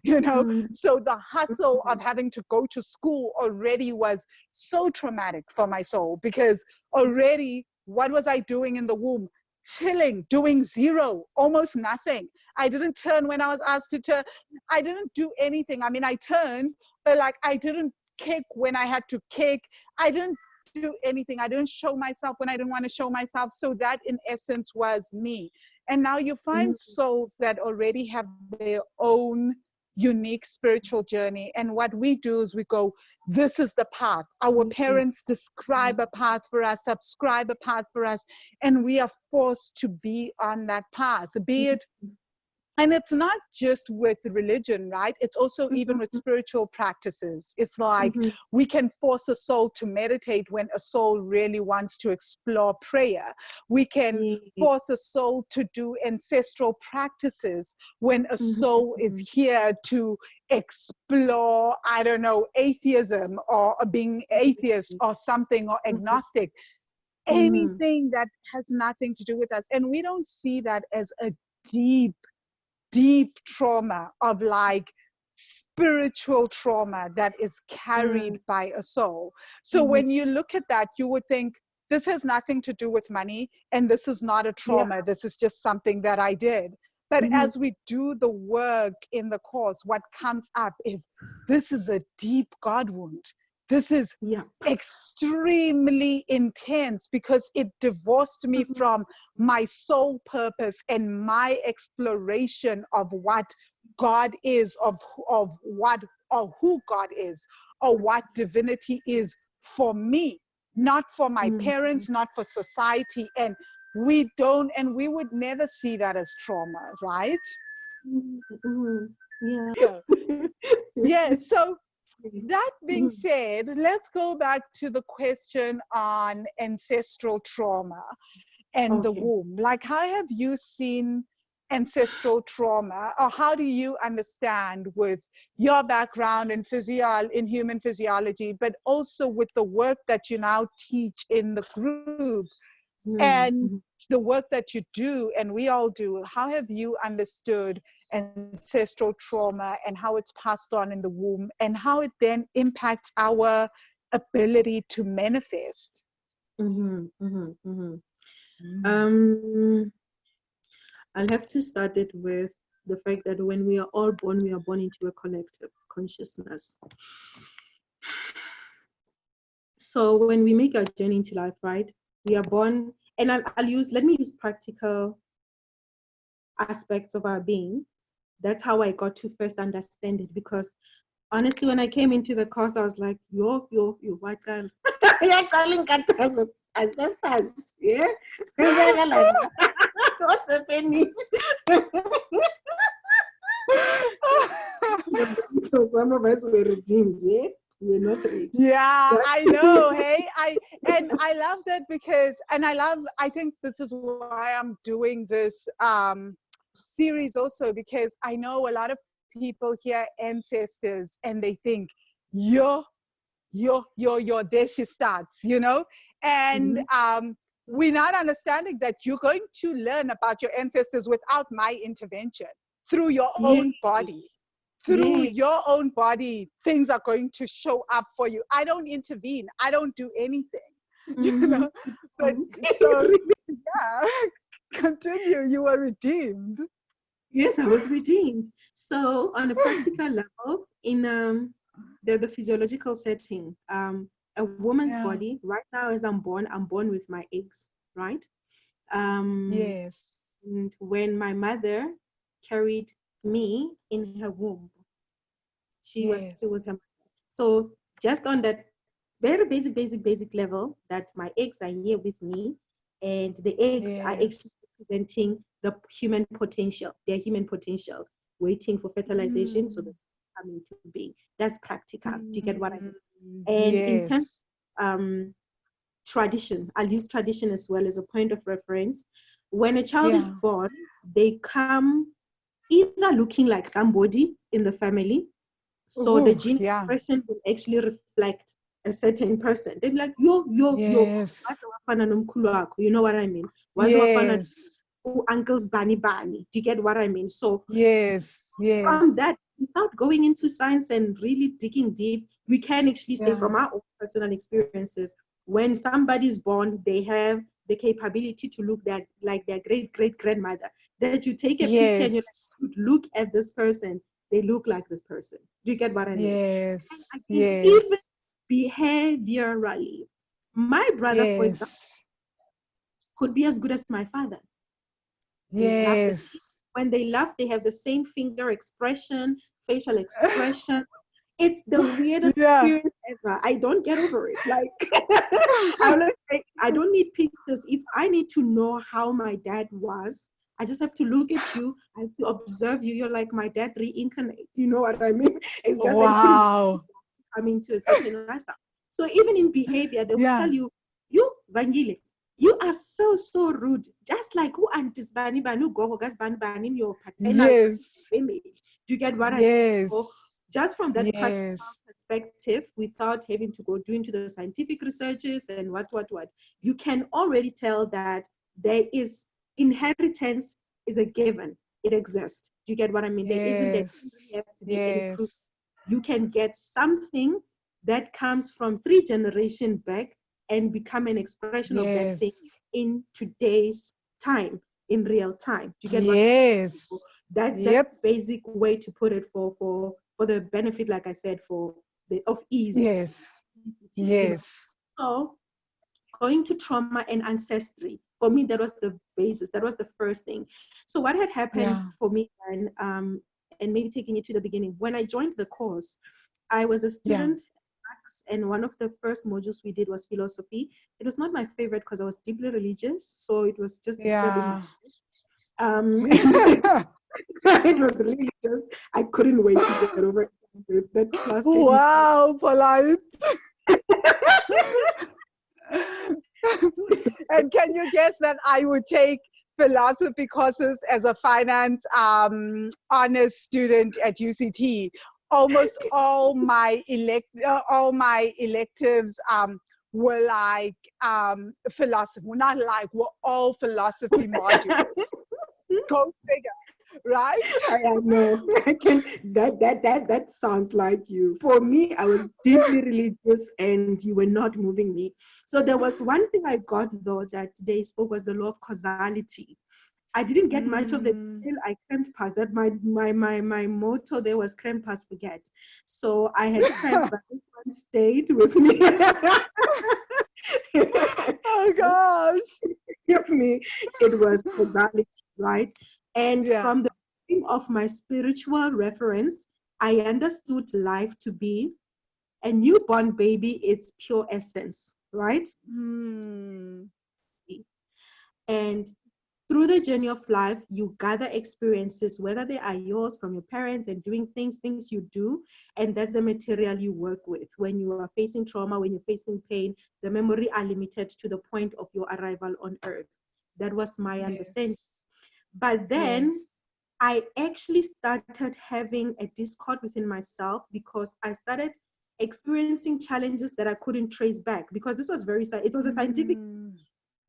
Mhm. so the hustle of Mhm. having to go to school already was so traumatic for my soul, because already, what was I doing in the womb? Chilling, doing zero, almost nothing. I didn't turn when I was asked to turn. I didn't do anything. I mean, I turned, but like, I didn't kick when I had to kick. I didn't do anything. I didn't show myself when I didn't want to show myself. So that in essence was me. And now you find Mhm. souls that already have their own unique spiritual journey. And what we do is we go, this is the path. Our Mhm. parents describe a path for us, subscribe a path for us, and we are forced to be on that path, be it, and it's not just with religion, right? It's also even with Mhm. spiritual practices. It's like, Mhm. we can force a soul to meditate when a soul really wants to explore prayer. We can Yeah. force a soul to do ancestral practices when a Mhm. soul is Mhm. here to explore, I don't know, atheism, or being atheist or something, or agnostic, Mhm. anything that has nothing to do with us. And we don't see that as a deep, deep trauma, of like spiritual trauma that is carried Mhm. by a soul. So Mhm. when you look at that, you would think, this has nothing to do with money, and this is not a Yeah. trauma, this is just something that I did. But Mhm. as we do the work in the course, what comes up is, this is a deep God wound. This is Yeah. extremely intense, because it divorced me Mhm. from my sole purpose and my exploration of what God is, of what, or who God is, or what divinity is for me, not for my Mhm. parents, not for society. And we would never see that as trauma, right? Mhm. Mhm. Yeah. Yeah. Yeah. So Yes. that being Mhm. said, let's go back to the question on ancestral trauma. and the Okay. womb. Like, how have you seen ancestral trauma, or how do you understand with your background in human physiology, but also with the work that you now teach in the group and Mm-hmm. the work that you do and we all do? How have you understood ancestral trauma and how it's passed on in the womb, and how it then impacts our ability to manifest? Mm-hmm. Mm-hmm. Mm-hmm. Mm. Um, I'll have to start it with the fact that when we are all born, we are born into a collective consciousness. So when we make our journey into life, right, we are born, and let me use practical aspects of our being. That's how I got to first understand it, because honestly, when I came into the course, I was like, yo, what girl? You're calling ancestors, yeah? Like, what's happening? So some of us were redeemed, yeah? We're not ready. Yeah, But I know. Hey, I love that because, and I think this is why I'm doing this series also, because I know a lot of people hear ancestors and they think, yo, there she starts, and mhm. we're not understanding that you're going to learn about your ancestors without my intervention, through your Yeah, own body. Through yeah. your own body, things are going to show up for you. I don't intervene, I don't do anything, you Mm-hmm. know. But so, yeah, continue. You were redeemed. Yes, I was redeemed. So on a practical level, in the physiological setting, a woman's Yeah. body, right now as I'm born with my eggs, right? Um, Yes. and when my mother carried me in her womb, she was still with Yes. her mother. So just on that very basic level, that my eggs are here with me, and the eggs are Yes. actually representing the human potential, their human potential, waiting for fertilization so that Mm. they come into being. That's practical. Do you get what I Mm. mean? And in terms Yes. of tradition, I'll use tradition as well as a point of reference. When a child is Yeah. born, they come either looking like somebody in the family, so the Ooh, gene yeah. expression will actually reflect a certain person. They'll be like, yo, Yes. you know what I mean? Yes. Uncles Bani Bani. Do you get what I mean? So Yes. from Yes. that, without going into science and really digging deep, we can actually say Yeah. from our own personal experiences, when somebody's born, they have the capability to look like their great grandmother. That you take a picture and you're Yes. like, look at this person, they look like this person. Do you get what I mean? And Yes. again, even Yes. behaviorally, my brother, for example, Yes. could be as good as my father. They laugh the same. Yes. When they laugh, they have the same finger expression, facial expression. It's the weirdest Yeah. experience ever. I don't get over it. Like, I always say, I don't need pictures. If I need to know how my dad was, I just have to look at you. I have to observe you. You're like my dad reincarnate. You know what I mean? It's just that you Wow. come into a certain lifestyle. So even in behavior, they will Yeah. tell you, Vangile, you are so rude. Just like who antis bani banu go gas bani bani in your paternal Yes. image. Do you get what I mean? Yes. So just from that practical Yes. perspective, without having to go do into the scientific researches and what, you can already tell that there is inheritance is a given. It exists. Do you get what I mean? There doesn't really Yes. have to be any proof. Yes. You can get something that comes from 3 generations back and become an expression of that thing Yes. in today's time, in real time. Do you get what I Yes. mean? So that's the Yep. basic way to put it for the benefit, like I said, for the of ease. Yes. Yes. So going to trauma and ancestry, for me, that was the basis. That was the first thing. So what had happened Yeah. for me then, and maybe taking it to the beginning, when I joined the course, I was a Yeah. student, and one of the first modules we did was philosophy. It was not my favorite because I was deeply religious, so it was just disturbing my Yeah. it was really just, I couldn't wait to get over it. That class gave me Wow, polite. And can you guess that I would take philosophy courses as a finance honors student at UCT? Almost all my electives were like philosophy. Well, not like, were all philosophy modules. Go figure, right? I know. I can that sounds like you. For me, I was deeply religious and you were not moving me. So there was one thing I got though that they spoke was the law of causality. I didn't get much of the detail. I cramped past that. My motto there was cramp past forget. So I had cramped, but this one stayed with me. Oh gosh. Give me, it was causality, right? And Yeah. from the beginning of my spiritual reference, I understood life to be a newborn baby, its pure essence, right? Hmm. And through the journey of life, you gather experiences, whether they are yours from your parents and doing things you do, and that's the material you work with. When you are facing trauma, when you're facing pain, the memory are limited to the point of your arrival on earth. That was my understanding. Yes. But then Yes. I actually started having a discord within myself because I started experiencing challenges that I couldn't trace back because this was it was a scientific, Mm.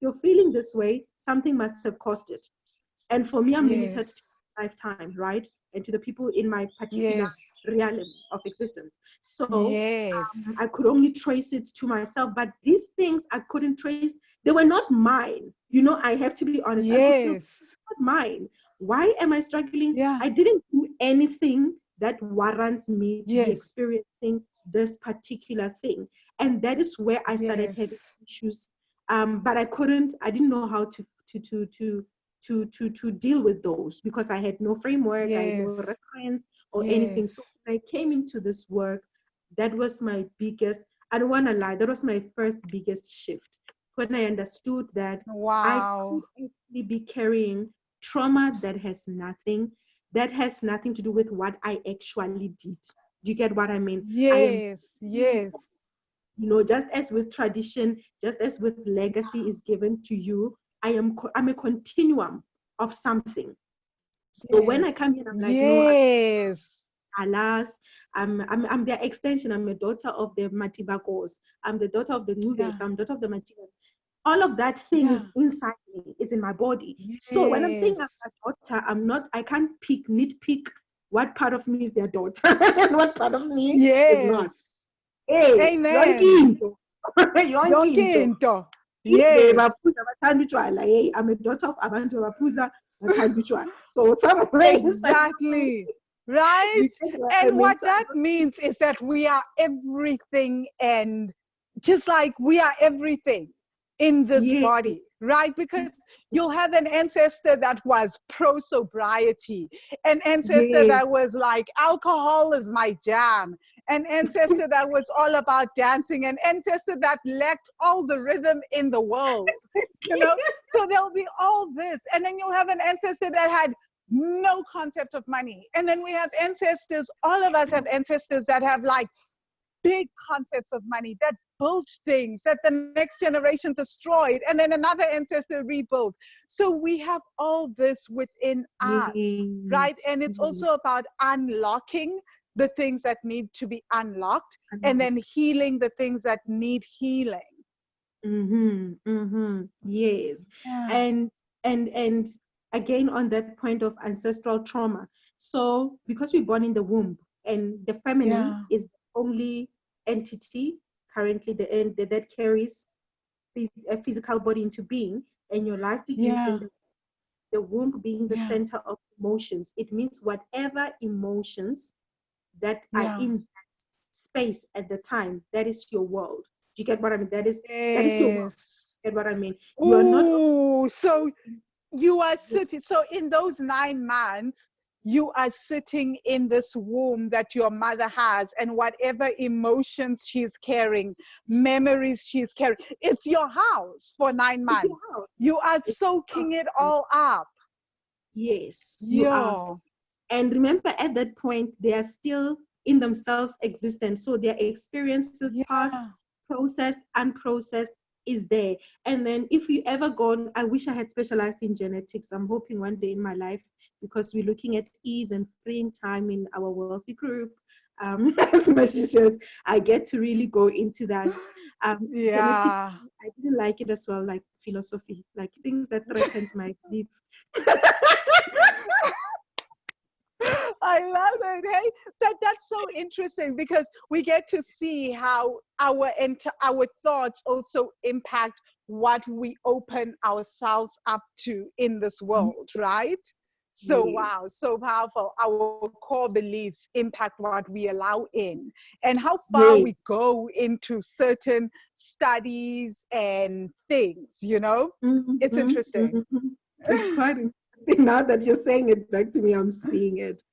you're feeling this way, something must have caused it. And for me, I'm limited to Yes. lifetime, right? And to the people in my particular Yes. realm of existence. So Yes. I could only trace it to myself. But these things I couldn't trace, they were not mine. You know, I have to be honest. I could feel Yes. not mine. Why am I struggling? Yeah. I didn't do anything that warrants me to be Yes. experiencing this particular thing. And that is where I started having Yes. issues. But I didn't know how to deal with those because I had no framework, I had no Yes. reference or anything. So Yes. when I came into this work, that was my biggest, I don't want to lie, that was my first biggest shift when I understood that I could Wow. actually be carrying trauma that has nothing to do with what I actually did. Do you get what I mean? I am, Yes. Yes. you know, just as with tradition, just as with legacy is given to you, I'm a continuum of something. So when Yes. I come in, I'm like, no, Yes. alas, I'm their extension. I'm a daughter of the Matibakos. I'm the daughter of the Nubes. Yeah. I'm daughter of the Matilas. All of that thing is Yeah. inside me. It's in my body. So when I'm saying I'm Yes. a daughter, I can't nitpick what part of me is their daughter and what part of me is not. Yes. Hey, yonke Amen. into. Yonke Yonke into. into. Hey, Yes. I'm a daughter of abantu baphuza bathanda utshwala. So somewhere inside Exactly. Right? you get what I And mean. what So that means is that we are everything, and just like we are everything in this yeah, body, right? Because you'll have an ancestor that was pro sobriety, an ancestor yes, that was like, alcohol is my jam, an ancestor that was all about dancing, an ancestor that lacked all the rhythm in the world, you know? So there'll be all this. And then you'll have an ancestor that had no concept of money. And then we have ancestors, all of us have ancestors that have like big concepts of money, that built things that the next generation destroyed, and then another ancestor rebuilt. So we have all this within us, right? yes, And it's yes. also about unlocking the things that need to be unlocked and then Unlocked. healing the things that need healing. Yes. Yeah. And and again on that point of ancestral trauma. So because we're born in the womb and the feminine Yeah. is the only entity currently that carries a physical body into being, and your life begins in Yeah. the womb being the Yeah. center of emotions. It means whatever emotions that are Yeah. in space at the time, that is your world. Do you get what I mean? That is your world. Yes. Get what I mean? You are not. Ooh, so you are sitting, so in those 9 months, you are sitting in this womb that your mother has, and whatever emotions she's carrying, memories she's carrying, it's your house for 9 months. House. You are It's soaking it all up. yes, you are. Yo. And remember, at that point, they are still in themselves existent. So their experiences, past, Yeah. processed, unprocessed, is there. And then if you ever go, I wish I had specialized in genetics. I'm hoping one day in my life, because we're looking at ease and freeing time in our wealthy group, as magicians, I get to really go into that. Genetics, Yeah. I didn't like it as well, like philosophy, like things that threatened my belief. I love it. Hey, that's so interesting because we get to see how our thoughts also impact what we open ourselves up to in this world, right? So Yes, wow, so powerful. Our core beliefs impact what we allow in, and how far yes. we go into certain studies and things. It's Mhm, interesting. mhm. It's quite interesting now that you're saying it back to me. I'm seeing it.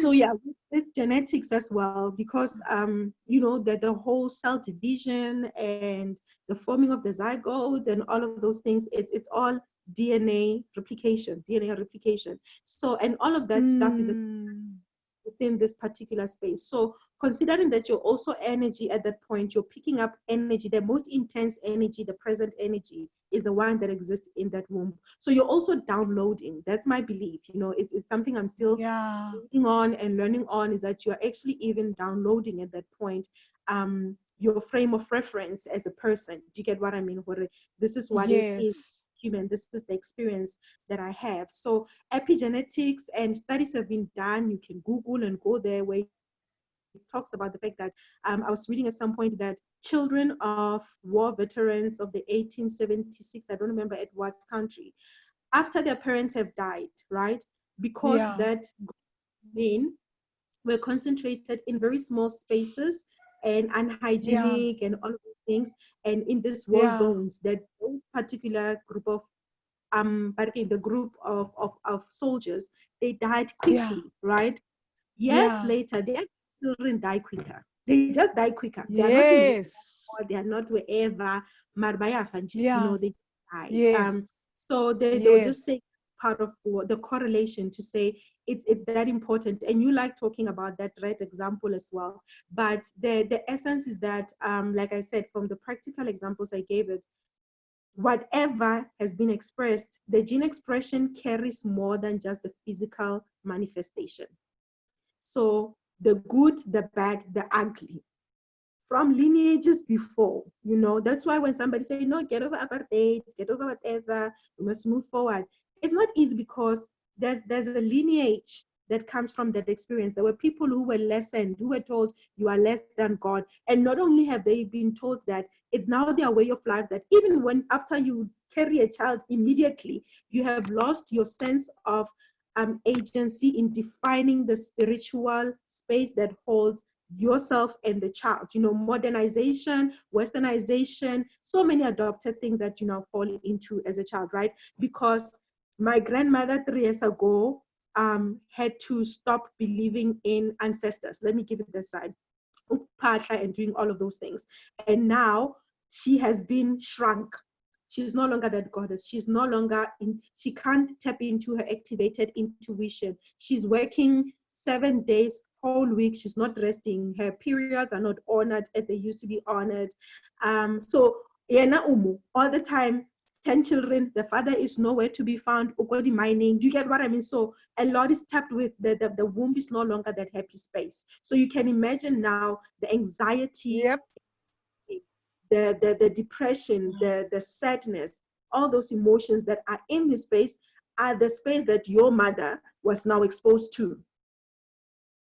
So yeah, with genetics as well, because that the whole cell division and the forming of the zygote and all of those things, it's all DNA replication. So, and all of that stuff is Mm, within this particular space. So considering that you're also energy at that point, you're picking up energy, the most intense energy, the present energy is the one that exists in that womb. So you're also downloading. That's my belief. It's something I'm still yeah. working on and learning on, is that you're actually even downloading at that point your frame of reference as a person. Do you get what I mean? This is what it is Yes. human. This is the experience that I have. So epigenetics and studies have been done. You can Google and go there, where it talks about the fact that I was reading at some point that children of war veterans of the 1876, I don't remember at what country, after their parents have died, right? Because Yeah. that men were concentrated in very small spaces and Yeah. unhygienic and all of these things, and in these war Yeah. zones, that those particular group of the group of soldiers, they died Yeah. quickly, right? Years Yeah. later, their children die quicker. They just die quicker. They are not in war, Yes. or they are not wherever, Marbaya Fanji, Yeah. they died. Yes. So they were just saying Yes. part of the correlation to say it's that important. And you like talking about that right example as well. But the essence is that, like I said, from the practical examples I gave it, whatever has been expressed, the gene expression carries more than just the physical manifestation. So the good, the bad, the ugly, from lineages before, that's why when somebody say, no, get over apartheid, get over whatever, we must move forward. It's not easy, because there's a lineage that comes from that experience. There were people who were lessened, who were told you are less than God. And not only have they been told that, it's now their way of life, that even when after you carry a child, immediately you have lost your sense of agency in defining the spiritual space that holds yourself and the child. Modernization, westernization, so many adopted things that you now fall into as a child, right? Because my grandmother 3 years ago had to stop believing in ancestors. Let me give it this side, and doing all of those things. And now she has been shrunk. She's no longer that goddess. She's no longer she can't tap into her activated intuition. She's working 7 days, whole week. She's not resting. Her periods are not honored as they used to be honored. So Yena Umu, all the time, 10 children, the father is nowhere to be found, Ugodi mining. Do you get what I mean? So a lot is tapped with the womb is no longer that happy space. So you can imagine now the anxiety, Yep. the depression, the sadness, all those emotions that are in his space are the space that your mother was now exposed to.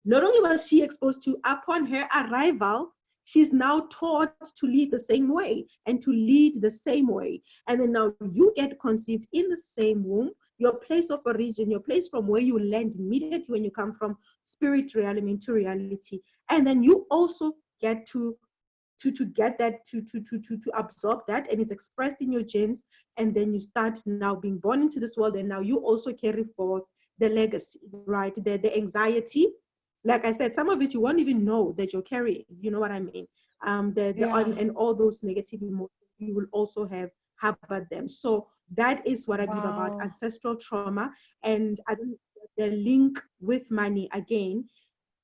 Not only was she exposed to, upon her arrival, she's now taught to lead the same way and to lead the same way. And then now you get conceived in the same womb, your place of origin, your place from where you land immediately when you come from spirit realm into reality. And then you also get to get that to absorb that, and it's expressed in your genes, and then you start now being born into this world, and now you also carry forth the legacy, right? The anxiety, like I said, some of it you won't even know that you're carrying, you know what I mean? The Yeah. and all those negative emotions you will also have harbored them. So that is what I believe about Wow. ancestral trauma. And I don't, the link with money again,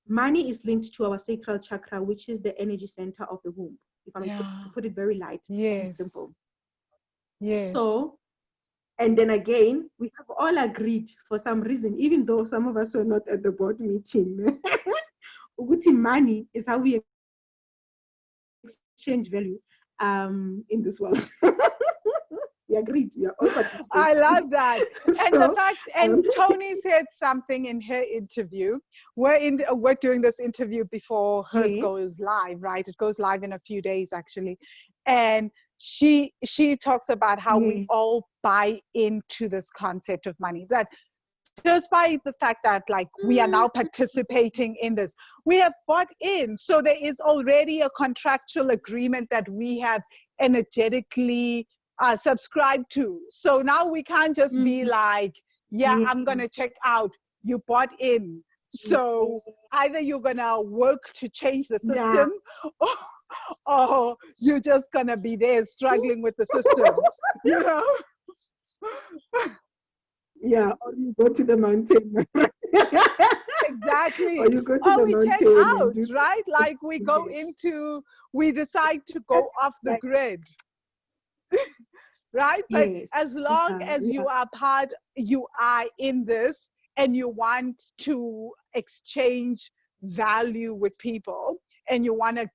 money is linked to our sacral chakra, which is the energy center of the womb, if I may Yeah. put it very light and Yes. simple. Yes. So, and then again, we have all agreed for some reason, even though some of us were not at the board meeting, money is how we exchange value in this world. We agreed, we are all participating. I love that. And So, the fact, and Tony said something in her interview. We're doing this interview before hers yes, goes live, right? It goes live in a few days actually. And she talks about how we yes, all buy into this concept of money. That just by the fact that like we are now participating in this, we have bought in. So there is already a contractual agreement that we have energetically subscribed to. So now we can't just be like, yeah, yes, I'm going to check out. You bought in. So either you're going to work to change the yeah. system or you're just going to be there struggling with the system, you know? Yeah, or you go to the mountain. Exactly. Or you go to Or the we check mountain and out, do right? Like we decide to go off the like, grid, right? But yes, as long yeah, as yeah, you are in this and you want to exchange value with people and you want to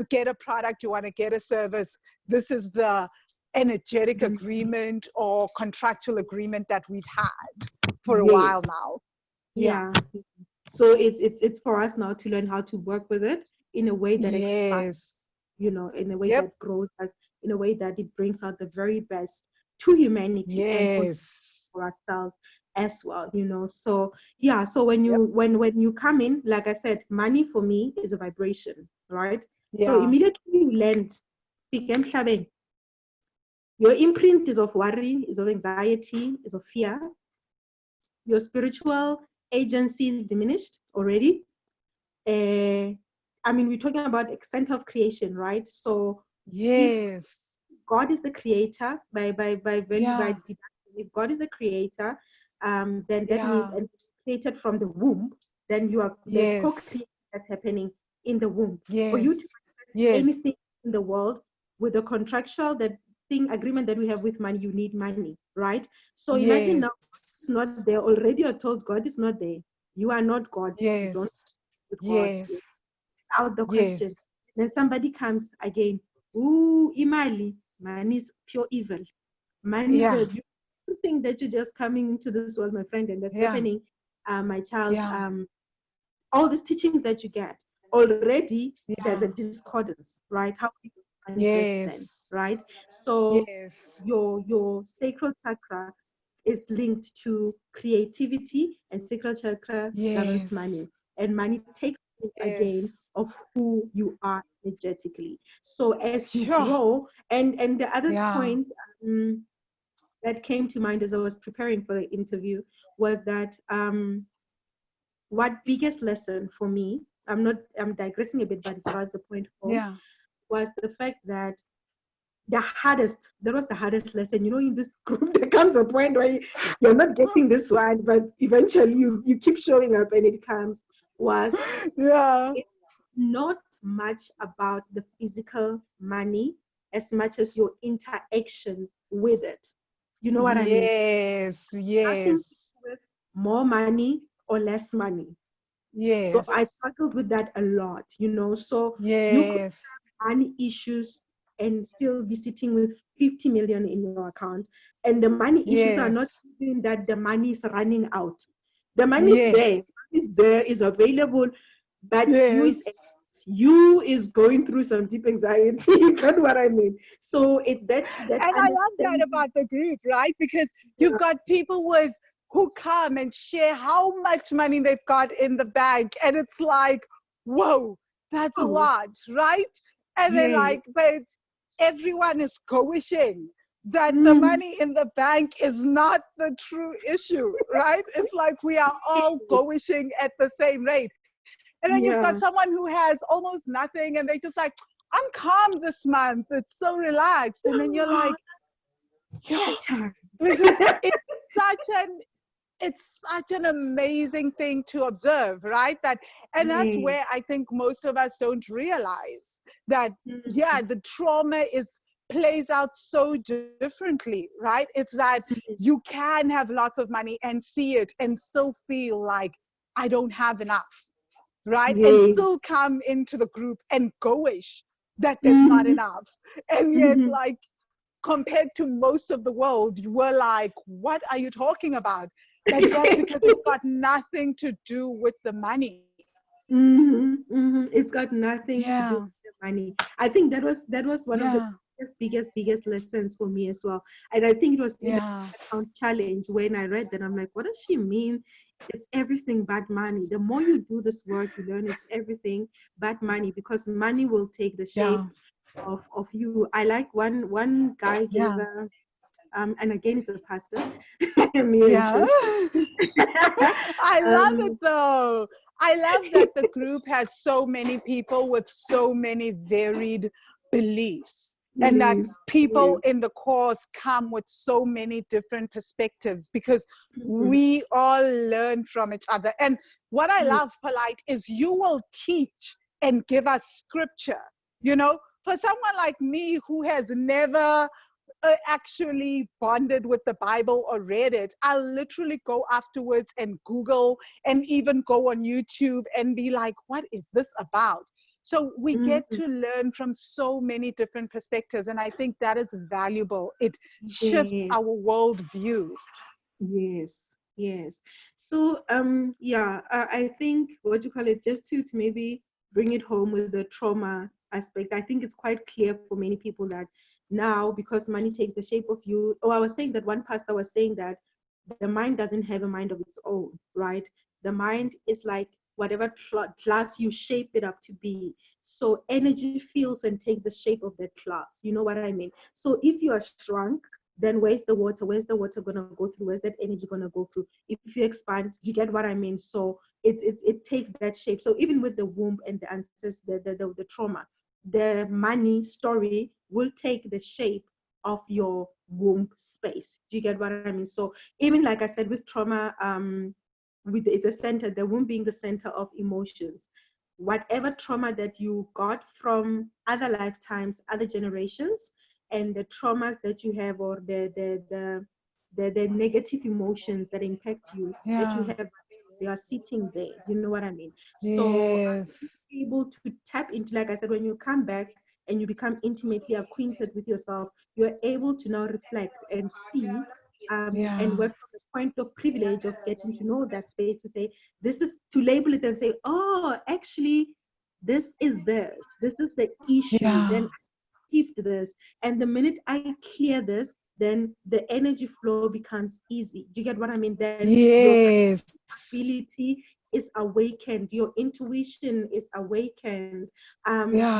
get a product, you want to get a service, this is the energetic agreement or contractual agreement that we've had for a while yes, now. Yeah. yeah. So it's for us now to learn how to work with it in a way that expands, Yes. in a way Yep. that grows us, in a way that it brings out the very best to humanity and Yes. for ourselves as well. So yeah, so when Yep. you come in, like I said, money for me is a vibration, right? So Yeah. immediately you land, your imprint is of worry, is of anxiety, is of fear. Your spiritual agency is diminished already. We're talking about center of creation, right? So if Yes. God is the creator by value, by Yeah. deduction, if God is the creator, then that means, Yeah. and it's created from the womb, then there's Yes. co-creation that's happening in the womb. For you to Yes. manifest Yes. anything in the world with the contractual that thing agreement that we have with money, you need money, right? So imagine now Yes. it's not there already. You're told God is not there. You are not God. You don't Yes. with God. Yes. Out the question. Yes. Then somebody comes again. Ooh, imali. Man is pure evil. Man is Yeah. the beautiful thing that you're just coming into this world, my friend, and that's Yeah. happening, my child. Yeah. All these teachings that you get already, there's a Yeah. discordance, right? How do you manifest then, Yes. right? So Yes. your sacral chakra is linked to creativity, and sacral chakra governs Yes. money, and money takes again Yes. of who you are energetically. So as you Sure. grow, and the other Yeah. point that came to mind as I was preparing for the interview was that what biggest lesson for me, I'm digressing a bit, but it drives the point home, Yeah. was the fact that that was the hardest lesson. In this group, there comes a point where you're not getting this one, but eventually you keep showing up and it comes, was Yeah. it's not much about the physical money as much as your interaction with it. You know what I mean? Yes. Nothing Yes. with more money or less money. So Yes. I struggled with that a lot. So you could Yes. have money issues and still be sitting with 50 million in your account. And the money issues are not Yes. even that the money is running out. The money is there, Yes. is available, but Yes. you is going through some deep anxiety. You get what I mean? So it's that And I love that understanding. about the group, right? Because you've got people who come and share how much money they've got in the bank. And it's like, whoa, that's a Oh, lot, right? And then yeah. like, but everyone is co-wishing that the Mm, money in the bank is not the true issue, right? It's like we are all go-wishing at the same rate. And then you've got yeah. someone who has almost nothing and they just like, I'm calm this month. It's so relaxed. And then you're like, yo, Better. this is such an it's such an amazing thing to observe, right? And that's Yes. where I think most of us don't realize that, yeah, Mm, the trauma is plays out so differently, right? It's that you can have lots of money and see it and still feel like I don't have enough, right? And still Yes. come into the group and go wish that there's not Mm-hmm. enough. And yet, Mm-hmm. like, compared to most of the world, you were like, what are you talking about? But that's because it's got nothing to do with the money. It's got nothing to do Yeah, with the money. I think that was one of the yeah, biggest lessons for me as well. And I think it was in the yeah, account challenge when I read that, I'm like, what does she mean? It's everything but money. The more you do this work, you learn it's everything but money, because money will take the shape yeah, of you. I like one guy gave yeah, a and again it's a pastor, me and yeah. church. I love it um, though. I love that the group has so many people with so many varied beliefs, and that Beliefs. people Yes. in the course come with so many different perspectives because Mhm. we all learn from each other. And what I Mm, love, Polite, is you will teach and give us scripture. You know, for someone like me who has never actually bonded with the Bible or read it, I'll literally go afterwards and Google and even go on YouTube and be like, what is this about? So we get mhm. to learn from so many different perspectives. And I think that is valuable. It shifts Yes, our worldview. yes, yes. So, yeah, I think what you call it, just to maybe bring it home with the trauma aspect, I think it's quite clear for many people that now, because money takes the shape of you. Oh, I was saying that one pastor was saying that the mind doesn't have a mind of its own, right? The mind is like whatever class you shape it up to be. So energy feels and takes the shape of that class. You know what I mean? So if you are shrunk, then where's the water? Where's the water gonna go through? Where's that energy gonna go through? If you expand, you get what I mean. So it takes that shape. So even with the womb and the ancestors, the trauma, the money story will take the shape of your womb space. Do you get what I mean? So even like I said with trauma, with it's a center, the womb being the center of emotions. Whatever trauma that you got from other lifetimes, other generations, and the traumas that you have, or the negative emotions that impact you, that you Yeah. have, they are sitting there. You know what I mean? So Yes. able to tap into, like I said, when you come back and you become intimately acquainted with yourself, you're able to now reflect and see, and Yeah. work from the point of privilege of getting to know that space, to say, this is, to label it and say, oh, actually, this is the issue. Yeah. Then shift this. And the minute I clear this, then the energy flow becomes easy. Do you get what I mean? Then your Yes. ability is awakened, your intuition is awakened,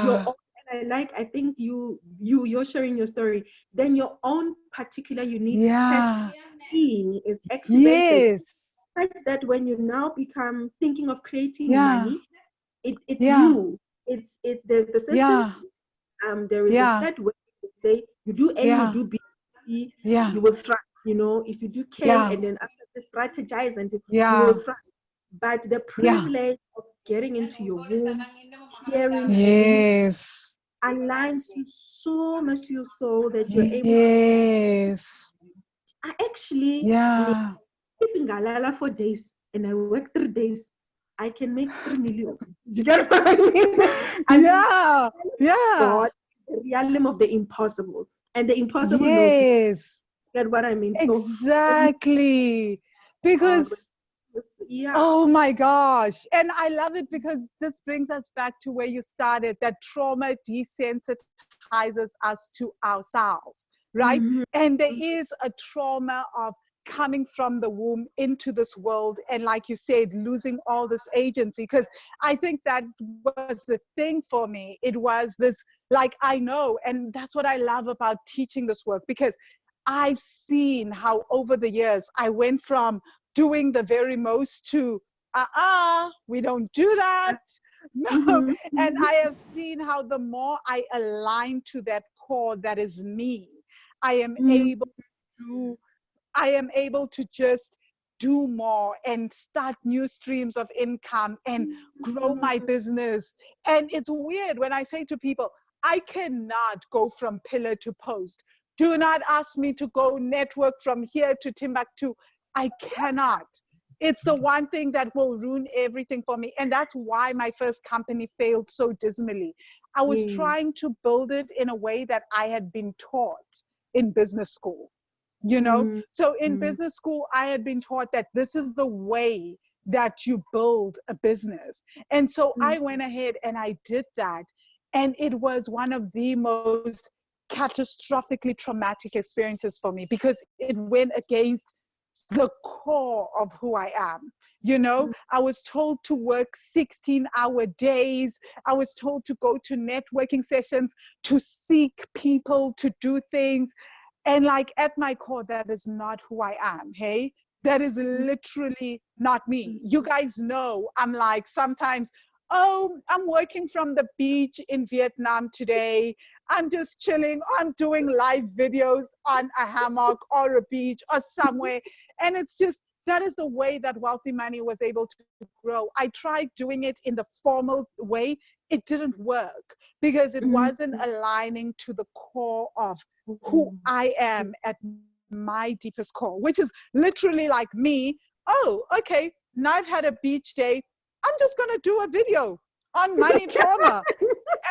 your Yeah. own, and I think you're sharing your story, then your own particular unique set Yeah. being is activated, Yes. such that when you now become thinking of creating Yeah. money, it's Yeah. you, it's there's the system, Yeah. there is a Yeah. set way you say, you do A, you Yeah. do B, C, Yeah. you will thrive. If you do K, Yeah. and then after this strategize, and you will Yeah. thrive. But the Yeah. privilege of getting into your womb, hearing and you Yes. aligns you so much to your soul that you're able to, Yes. I actually, Yeah. keeping Galala for days and I work 3 days, I can make 3 million. You get what I mean? I mean, Yeah. Yeah. God, the realm of the impossible. And the impossible knows me. Yes. Get what I mean? So when Exactly. God, Because, yeah. oh my gosh. And I love it because this brings us back to where you started, that trauma desensitizes us to ourselves, right? Mhm. And there is a trauma of coming from the womb into this world. And like you said, losing all this agency. Because I think that was the thing for me. It was this, like, I know. And that's what I love about teaching this work, because I've seen how over the years I went from doing the very most to we don't do that. No. Mhm. And Mhm. I have seen how the more I align to that core that is me, I am Mhm. able to I am able to just do more and start new streams of income and grow my business. And it's weird when I say to people, I cannot go from pillar to post. Do not ask me to go network from here to Timbuktu. I cannot. It's the one thing that will ruin everything for me. And that's why my first company failed so dismally. I was trying to build it in a way that I had been taught in business school, you know? So in business school, I had been taught that this is the way that you build a business. And so I went ahead and I did that. And it was one of the most catastrophically traumatic experiences for me because it went against the core of who I am. You know, I was told to work 16-hour days. I was told to go to networking sessions, to seek people, to do things. And like at my core, that is not who I am. Hey, that is literally not me. You guys know I'm like sometimes, oh, I'm working from the beach in Vietnam today. I'm just chilling. I'm doing live videos on a hammock or a beach or somewhere. And it's just, that is the way that Wealthy Money was able to grow. I tried doing it in the formal way. It didn't work because it wasn't aligning to the core of who I am at my deepest core, which is literally like me. Oh, okay. Now I've had a beach day. I'm just going to do a video on money trauma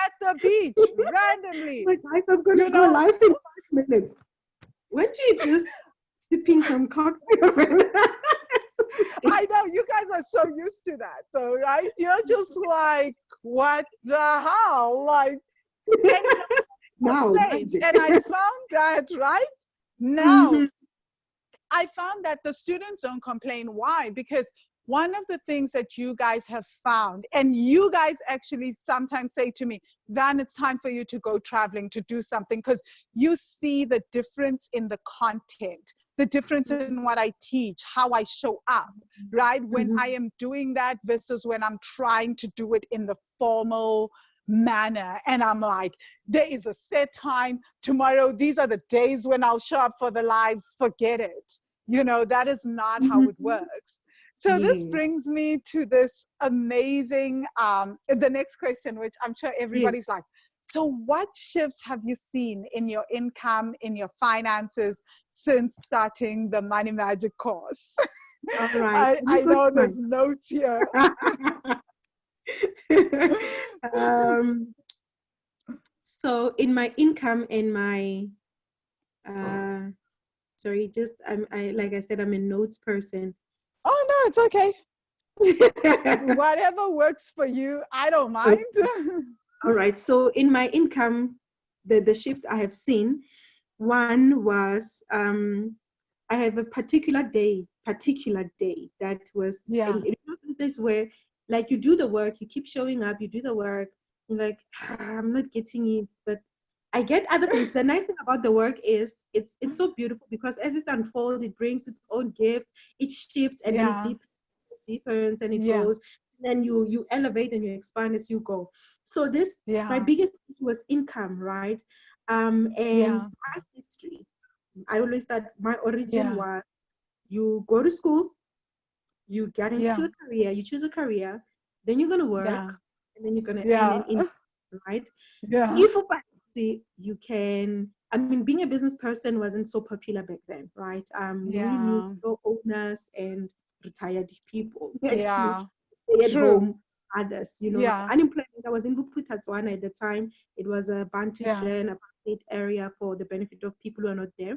at the beach randomly. Like, I'm going to go live in 5 minutes. Weren't you just sipping some cocktail? I know you guys are so used to that, though, right? You're just like, what the hell? Like, now, and I found that right now, I found that the students don't complain. Why? Because one of the things that you guys have found, and you guys actually sometimes say to me, Van, it's time for you to go traveling, to do something, because you see the difference in the content, the difference in what I teach, how I show up, right? When I am doing that versus when I'm trying to do it in the formal manner. And I'm like, there is a set time tomorrow. These are the days when I'll show up for the lives. Forget it. You know, that is not how it works. So this brings me to this amazing, the next question, which I'm sure everybody's like, so what shifts have you seen in your income, in your finances since starting the Money Magic course? All right. I know there's notes here. So in my income and my, sorry, just, like I said, I'm a notes person. Oh, no, it's okay. Whatever works for you, I don't mind. All right. So in my income, the shifts I have seen, one was I have a particular day that was, and it was this where, like, you do the work, you keep showing up, you do the work, you're like, I'm not getting it, but I get other things. The nice thing about the work is it's so beautiful because as it unfolds, it brings its own gift, it shifts, and then it deepens and it goes. Then you elevate and you expand as you go. So this, my biggest issue was income, right? And my history. I always thought my origin was you go to school, you get into a career, you choose a career, then you're gonna work, and then you're gonna earn an income, right? If you can, I mean, being a business person wasn't so popular back then, right? We only knew slow owners and retired people. Actually, stay at home others, you know. Unemployment, I was in Buputatswana at the time. It was a Bantustan, apartheid area for the benefit of people who are not there,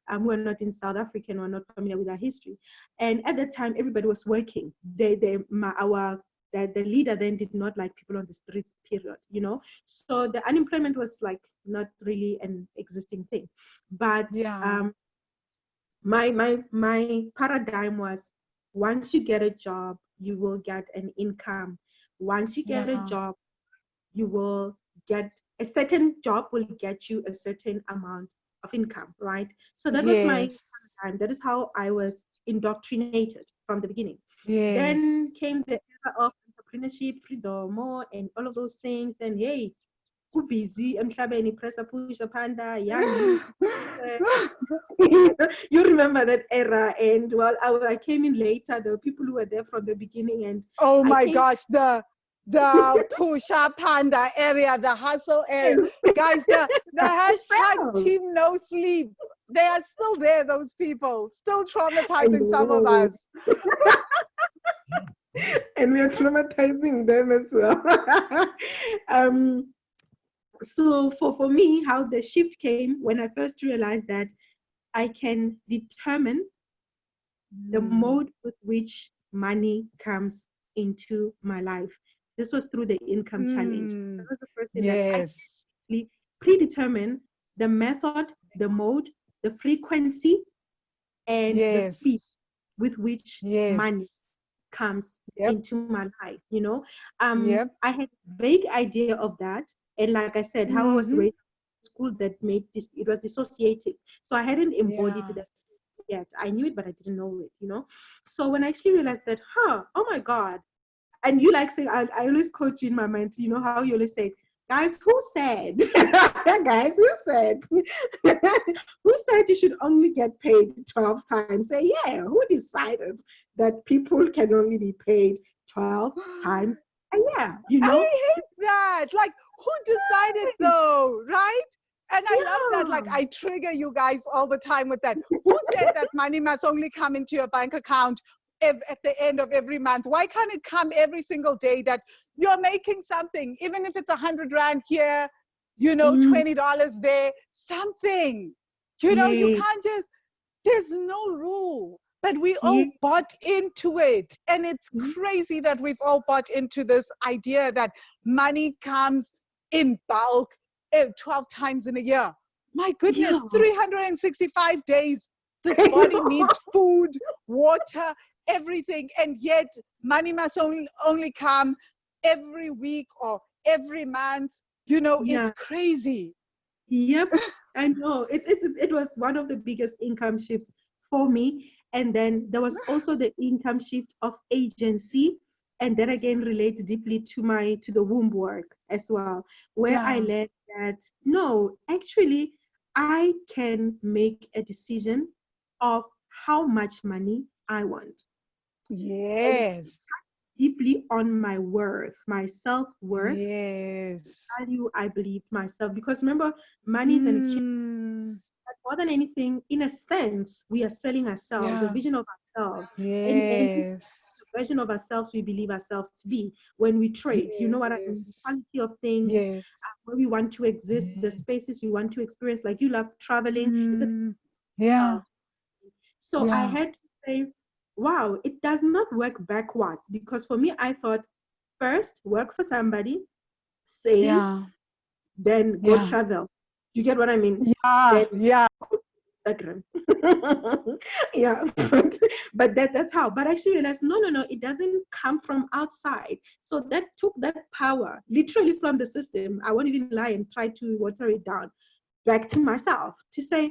who are not in South Africa and who are not familiar with our history. And at that time, everybody was working. The leader then did not like people on the streets, period, you know. So the unemployment was like not really an existing thing. But my paradigm was, once you get a job, you will get an income. Once you get a job, you will get a certain job will get you a certain amount of income, right? So that was my paradigm. That is how I was indoctrinated from the beginning. Then came the era of entrepreneurship, freedom, and all of those things. And hey, who busy? I'm pressure push panda, young. You remember that era, and well, I came in later. There were people who were there from the beginning, and oh my gosh, the the Pusha Panda area, the hustle area. Guys, the hashtag Well, team no sleep. They are still there, those people, still I traumatizing some of know. us. And we are traumatizing them as well. um, so for me, how the shift came when I first realized that I can determine the mode with which money comes into my life. This was through the income challenge. That Mm, was the first thing that I yes, actually predetermine the method, the mode, the frequency, and the speed yes, with which yes. money comes Yep, into my life. yep. I had vague idea of that, and like I said, how I was Mm-hmm. raised in school that made this, it was dissociative, so I hadn't embodied Yeah. that yet. I knew it, but I didn't know it. So when I actually realized that, oh my God, and you like say, I always quote you in my mind, how you always say, guys, who said, guys, who said, who said you should only get paid 12 times? Say, yeah, who decided that people can only be paid 12 times a year, I hate that. Like, who decided though, right? And I love that. Like, Yeah. I trigger you guys all the time with that. Who said that money must only come into your bank account at the end of every month? Why can't it come every single day that you're making something, even if it's 100 Rand here, Mm, $20 there, something. You yeah. can't just, there's no rule. But we Yeah. all bought into it. And it's crazy that we've all bought into this idea that money comes in bulk 12 times in a year. My Yeah. goodness, 365 days. This body needs food, water, everything. And yet, money must only come every week or every month. It's Yeah. crazy. Yep, I know. It was one of the biggest income shifts for me. And then there was also the income shift of agency. And that again relates deeply to the womb work as well, where I Yeah. learned that no, actually, I can make a decision of how much money I want. And Yes. deeply on my worth, my self-worth, Yes. value I believe myself. Because remember, money is an exchange. Mm, But more than anything, in a sense, we are selling ourselves, a yeah. vision of ourselves, any Yes. version of ourselves we believe ourselves to be when we trade. You know what I mean? The Yes. quality of things, Yes. where we want to exist, the spaces we want to experience. Like you love traveling, it's a Mm, yeah. self. So I Yeah. had to say, wow, it does not work backwards because for me, I thought first work for somebody, save, Yeah. then go Yeah. travel. Do you get what I mean? Then Yeah. Yeah. Instagram. Yeah, but that's how. But I actually realized no, it doesn't come from outside. So that took that power literally from the system. I won't even lie and try to water it down back to myself to say,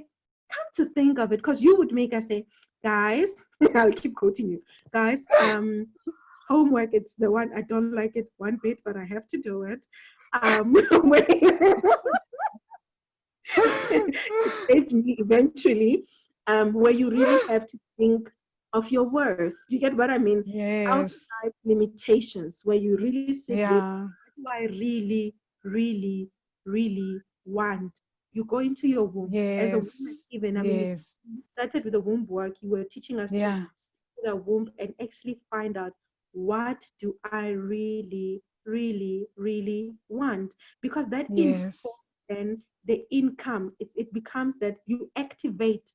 come to think of it, because you would make us say, guys, I'll keep quoting you, guys, homework, it's the one I don't like it one bit, but I have to do it. It saved me eventually, where you really have to think of your worth. Do you get what I mean? Yes. Outside limitations, where you really sit with, Yeah. what do I really, really, really want? You go into your womb as a woman, Yes. even. I mean, you Yes. started with the womb work, you were teaching us to Yeah. sit in the womb and actually find out, what do I really, really, really want? Because that informs Yes. then the income. It becomes that you activate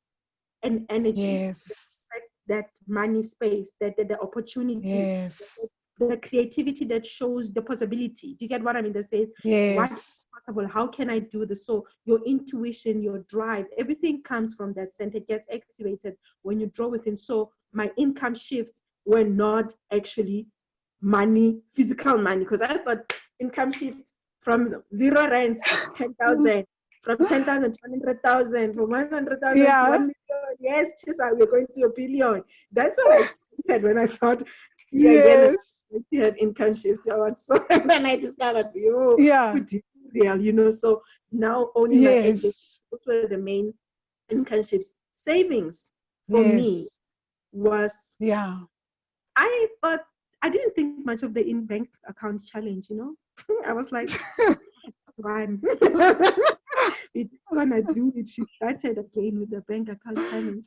an energy, Yes. that money space, that the opportunity, Yes. the creativity that shows the possibility. Do you get what I mean? That says, what is Yes. possible? How can I do this? So your intuition, your drive, everything comes from that center. It gets activated when you draw within. So my income shifts were not actually money, physical money, because I thought income shifts from 0 rands, 10,000, from 10,000 to 100,000, from 100,000 to Yeah. 1 million. Yes, Chisa, we're going to a billion. That's what I said when I thought, yeah, again, Yes. I had income shifts. So when I discovered, Yeah. real. So now owning my agent, Yes. those were the main income shifts. Savings for me Yes. was, Yeah. I thought I didn't think much of the in-bank account challenge, I was like, one. We're gonna do it. She started again with the bank account challenge.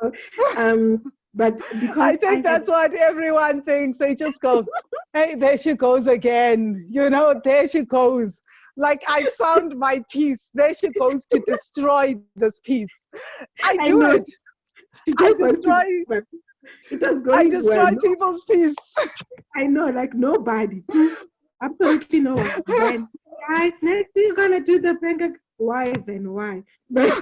So, but because I think that's what everyone thinks. They just go, hey, there she goes again. There she goes. Like, I found my piece. There she goes to destroy this piece. I I do know it. she I just wants destroy. to. It was I going well. destroy people's peace. I know, like nobody, absolutely no one. Then, guys, next we're gonna do the bank. Why then? Why? But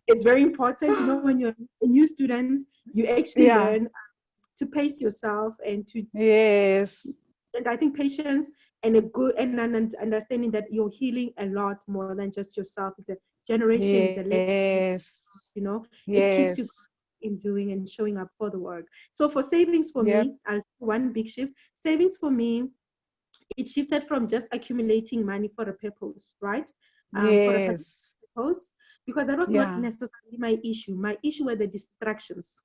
it's very important, when you're a new student, you actually learn to pace yourself and to. Yes. And I think patience and a good and an understanding that you're healing a lot more than just yourself. It's a generation, the Yes. it keeps you Yes. in doing and showing up for the work. So for savings for Yep. me, one big shift. Savings for me, it shifted from just accumulating money for a purpose, right? For a Yes. purpose, because that was not necessarily my issue. My issue were the distractions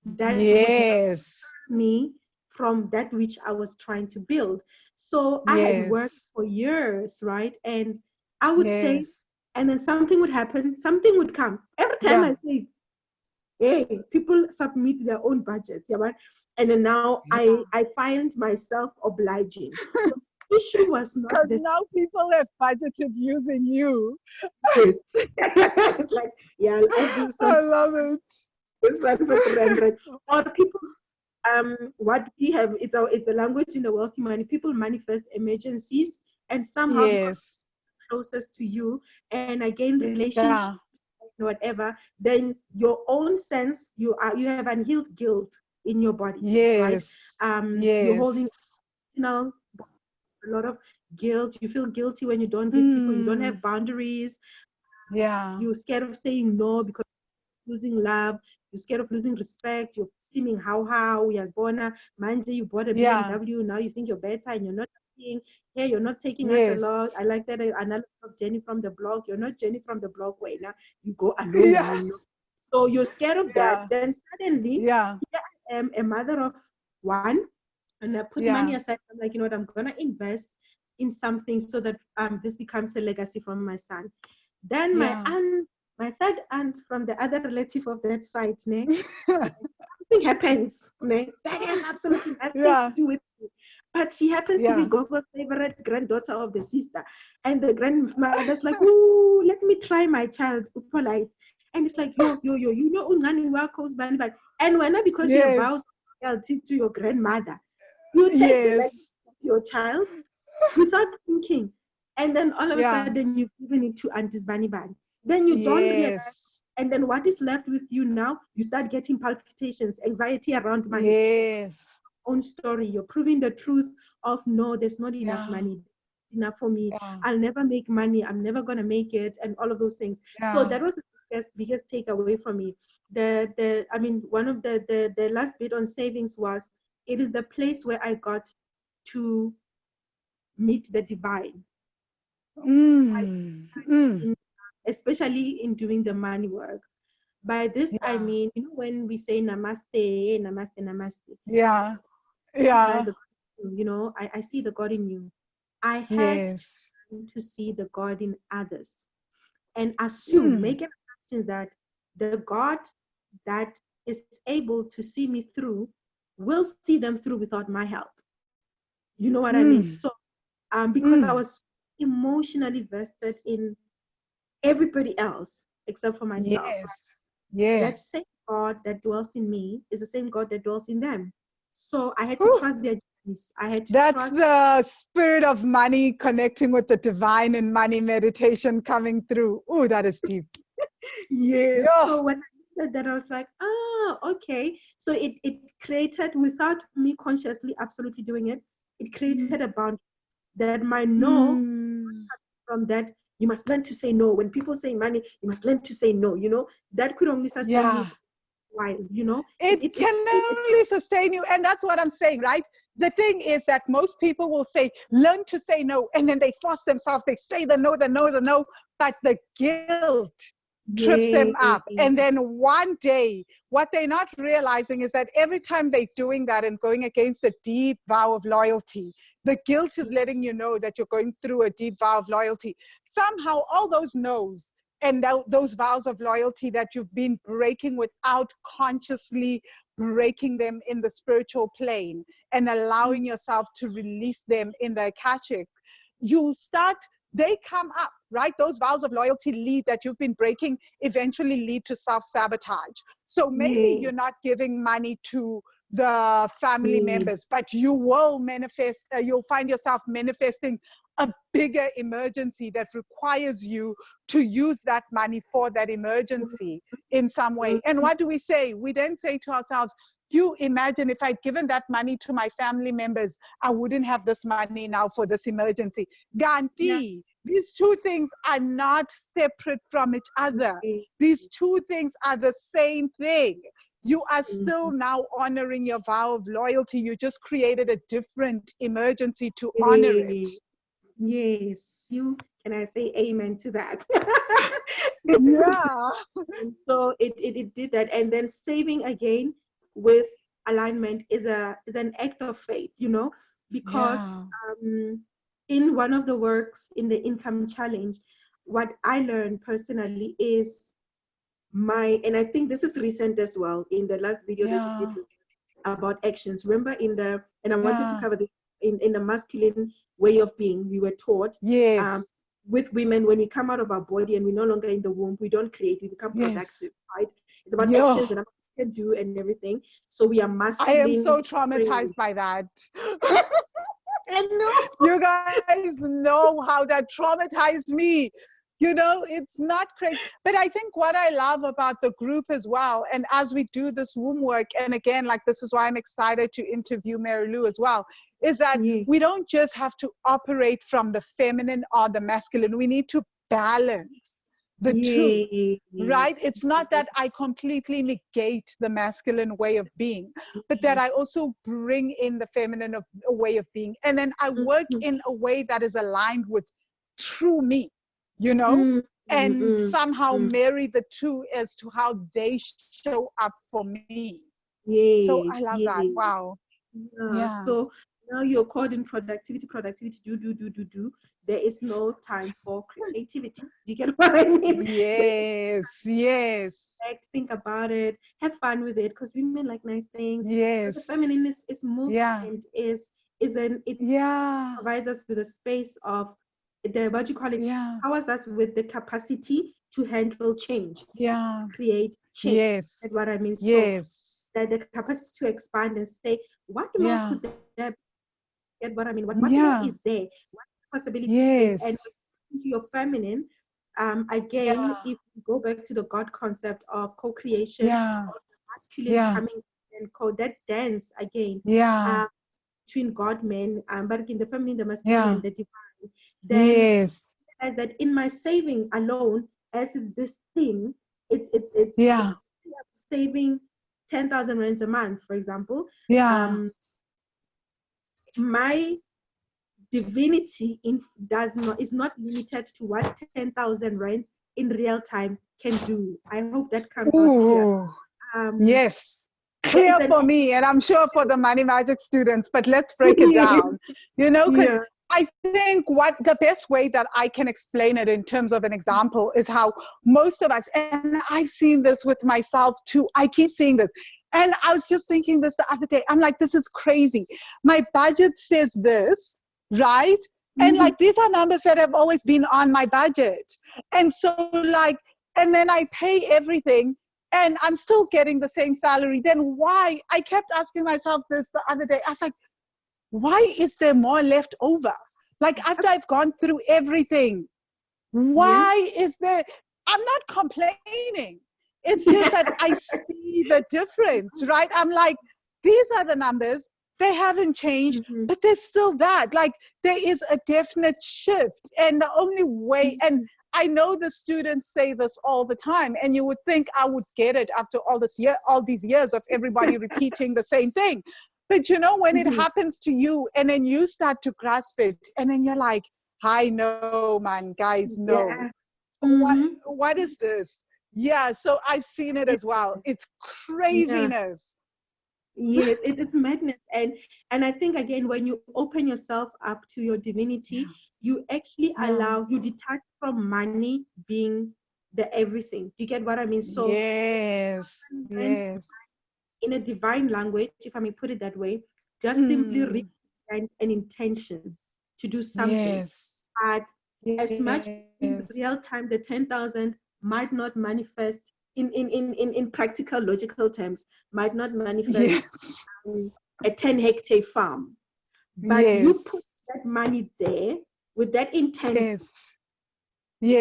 that would Yes. me from that which I was trying to build. So I had worked Yes. for years, right? And I would say, Yes. and then something would happen, something would come. Every time I say, hey, people submit their own budgets, yeah, right? And then now I find myself obliging. So the issue was not because this. now people have budgeted using you. Yes. It's like, yeah, I'll do I something. love it. This one for 300. Or people, what we have, it's a language in the wealthy money. People manifest emergencies, and somehow because closest to you, and again relationships, whatever, then your own sense, you have unhealed guilt in your body, right? You're holding, a lot of guilt. You feel guilty when you don't give people, you don't have boundaries. You're scared of saying no because losing love, you're scared of losing respect, you're seeming how Yazbona, manje, you bought a BMW, now you think you're better and you're not taking, hey, you're not taking us along. I like that analogy of Jenny from the block. You're not Jenny from the block way now, you go alone. So you're scared of that. Then suddenly, here I am, a mother of one, and I put money aside. I'm like, you know what, I'm gonna invest in something so that this becomes a legacy from my son. Then my third aunt from the other relative of that side, something happens. That has absolutely nothing to do with me. But she happens to be Gogo's favorite granddaughter of the sister. And the grandmother's like, ooh, let me try my child, Polite. And it's like, yo, Ungani Wako's Banban. And when not because you vows loyalty to your grandmother, you take the legacy of your child without thinking. And then all of a sudden you've given it to Auntie's Bani Ban. Then you don't realize. And then what is left with you now? You start getting palpitations, anxiety around money. Own story. You're proving the truth of no, there's not enough money. It's enough for me. I'll never make money. I'm never gonna make it, and all of those things. So that was the biggest takeaway for me. One of the last bit on savings was it is the place where I got to meet the divine. Especially in doing the money work. By this, I mean, when we say namaste, namaste, namaste. I see the God in you. I had to see the God in others and make an assumption that the God that is able to see me through will see them through without my help. You know what I mean? So, because I was emotionally vested in everybody else except for myself. That same God that dwells in me is the same God that dwells in them. So I had to trust their journeys. That's the spirit of money connecting with the divine and money meditation coming through. Oh, that is deep. So when I said that, I was like, okay. So it created, without me consciously absolutely doing it, it created a boundary that my no from that. You must learn to say no. When people say money, you must learn to say no. That could only sustain me for a while. It can only sustain you, and that's what I'm saying, right? The thing is that most people will say, learn to say no, and then they force themselves. They say the no, but the guilt trips them Yay. up. And then one day, what they're not realizing is that every time they're doing that and going against a deep vow of loyalty, the guilt is letting you know that you're going through a deep vow of loyalty. Somehow, all those no's and those vows of loyalty that you've been breaking without consciously breaking them in the spiritual plane and allowing yourself to release them in the Akashic, you start, they come up, right? Those vows of loyalty lead that you've been breaking eventually lead to self-sabotage. So maybe you're not giving money to the family members, but you will manifest, you'll find yourself manifesting a bigger emergency that requires you to use that money for that emergency in some way. And what do we say? We then say to ourselves, you imagine if I'd given that money to my family members, I wouldn't have this money now for this emergency. Gandhi, these two things are not separate from each other. These two things are the same thing. You are still now honoring your vow of loyalty. You just created a different emergency to honor it. Yes, can I say amen to that? Yeah. And so it did that. And then saving again with alignment is an act of faith, because in one of the works in the income challenge, what I learned personally is and I think this is recent as well, in the last video that you did about actions. Remember and I wanted to cover this in the masculine way of being, we were taught. Yes. With women, when we come out of our body and we're no longer in the womb, we don't create, we become productive, right? It's about actions and what we can do and everything. So we are masculine. I am so traumatized by that. I know. You guys know how that traumatized me. It's not crazy. But I think what I love about the group as well, and as we do this womb work, and again, like this is why I'm excited to interview Mary Lou as well, is that we don't just have to operate from the feminine or the masculine. We need to balance the two, right? It's not that I completely negate the masculine way of being, but that I also bring in the feminine way of being. And then I work in a way that is aligned with true me. And somehow marry the two as to how they show up for me. So I love that. Wow. Yeah. So now you're caught in productivity, do. There is no time for creativity. Do you get what I mean? Yes. Think about it. Have fun with it, because women like nice things. Yes. The feminine is movement, it provides us with a space of what you call it, powers us with the capacity to handle change, create change. That's what I mean. So that the capacity to expand and say, what more could there be? Get what I mean? What more is there? What possibilities is? And your feminine, again, if you go back to the God concept of co-creation, or masculine coming and that dance again, between God men, but in the feminine, the masculine, and the divine, then as that in my saving alone, as it's this thing, it's saving 10,000 rands a month, for example. My divinity is not limited to what 10,000 rands in real time can do. I hope that comes out clear. Yes. Clear for me, and I'm sure for the Money Magic students, but let's break it down. Because I think the best way that I can explain it in terms of an example is how most of us, and I've seen this with myself too, I keep seeing this. And I was just thinking this the other day. I'm like, this is crazy. My budget says this, right? And like, these are numbers that have always been on my budget. And so and then I pay everything and I'm still getting the same salary. Then why? I kept asking myself this the other day. I was like, why is there more left over? Like, after I've gone through everything, why is there? I'm not complaining. It's just that I see the difference, right? I'm like, these are the numbers. They haven't changed, but there's still that. Like, there is a definite shift. And the only way, and I know the students say this all the time, and you would think I would get it after all these years of everybody repeating the same thing. But when it happens to you and then you start to grasp it, and then you're like, I know, man, guys, no. What is this? Yeah, so I've seen it as well. It's, It's yeah. craziness. Yes, it's madness. And I think again, when you open yourself up to your divinity, Yeah. you actually Yeah. allow, you detach from money being the everything. Do you get what I mean? So Yes. when Yes. in a divine language, if I may put it that way, just simply Mm. represent an intention to do something. Yes. But as much Yes. in real time, the 10,000 might not manifest in practical, logical terms, might not manifest Yes. a 10-hectare farm. But you Yes. put that money there with that intent. Yes.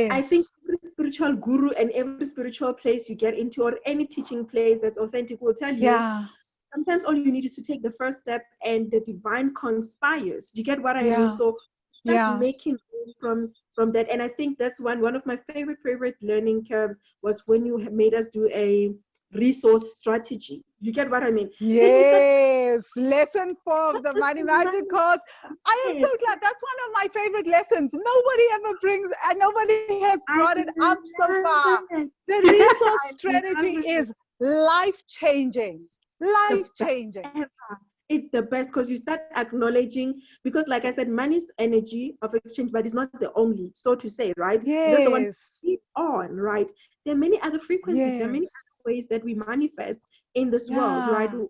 I think Yes. every spiritual guru and every spiritual place you get into, or any teaching place that's authentic, will tell you Yeah. sometimes all you need is to take the first step and the divine conspires. Do you get what I mean? Yeah. So start Yeah. making room from that. And I think that's one of my favorite learning curves was when you made us do a resource strategy. You get what I mean? Then you start Yes, lesson 4 of the Money Magic course. I am so yes, glad. That's one of my favorite lessons. Nobody ever brings, and nobody has I brought it up so far. love it. The resource I strategy love it. is life changing. The Life best changing. ever. It's the best because you start acknowledging, because like I said, money is energy of exchange, but it's not the only, so to say, right? It's just the one Yes. keep on, right? There are many other frequencies, there are many Yes. other ways that we manifest in this world, right? Yeah. We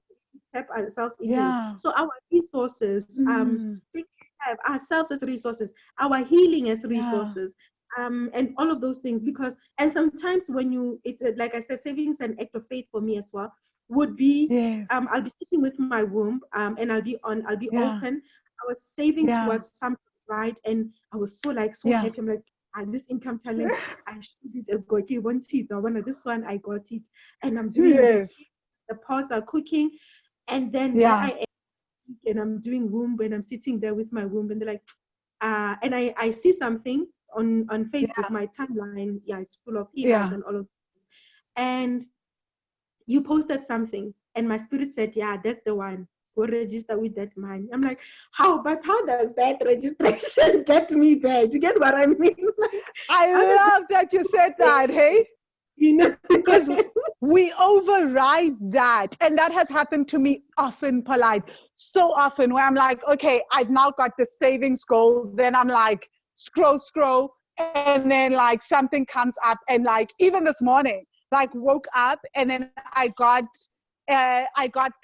tap ourselves into. Yeah. So our resources, Mm. think we have ourselves as resources, our healing as Yeah. resources, and all of those things. Because and sometimes when you, it's like I said, saving is an act of faith for me as well. Would be Yes. I'll be sitting with my womb, and I'll be Yeah. open. I was saving Yeah. towards something, right? And I was so like so Yeah. happy. I'm like, this income talent, I should it. Go okay, one seat. I wanted this one, I got it, and I'm doing this. Yes. The pots are cooking, and then there Yeah. I am, and I'm doing womb, and I'm sitting there with my womb, and they're like, and I see something on Facebook, Yeah. my timeline, yeah, it's full of emails Yeah. and all of, and you posted something, and my spirit said, yeah, that's the one. Go register with that man. I'm like, how? But how does that registration get me there? Do you get what I mean? Like, how does I that love that you said get that, hey? you know? Because we override that. And that has happened to me often, Polite. So often where I'm like, okay, I've now got the savings goal. Then I'm like, scroll. And then like something comes up. And like even this morning, like woke up and then I got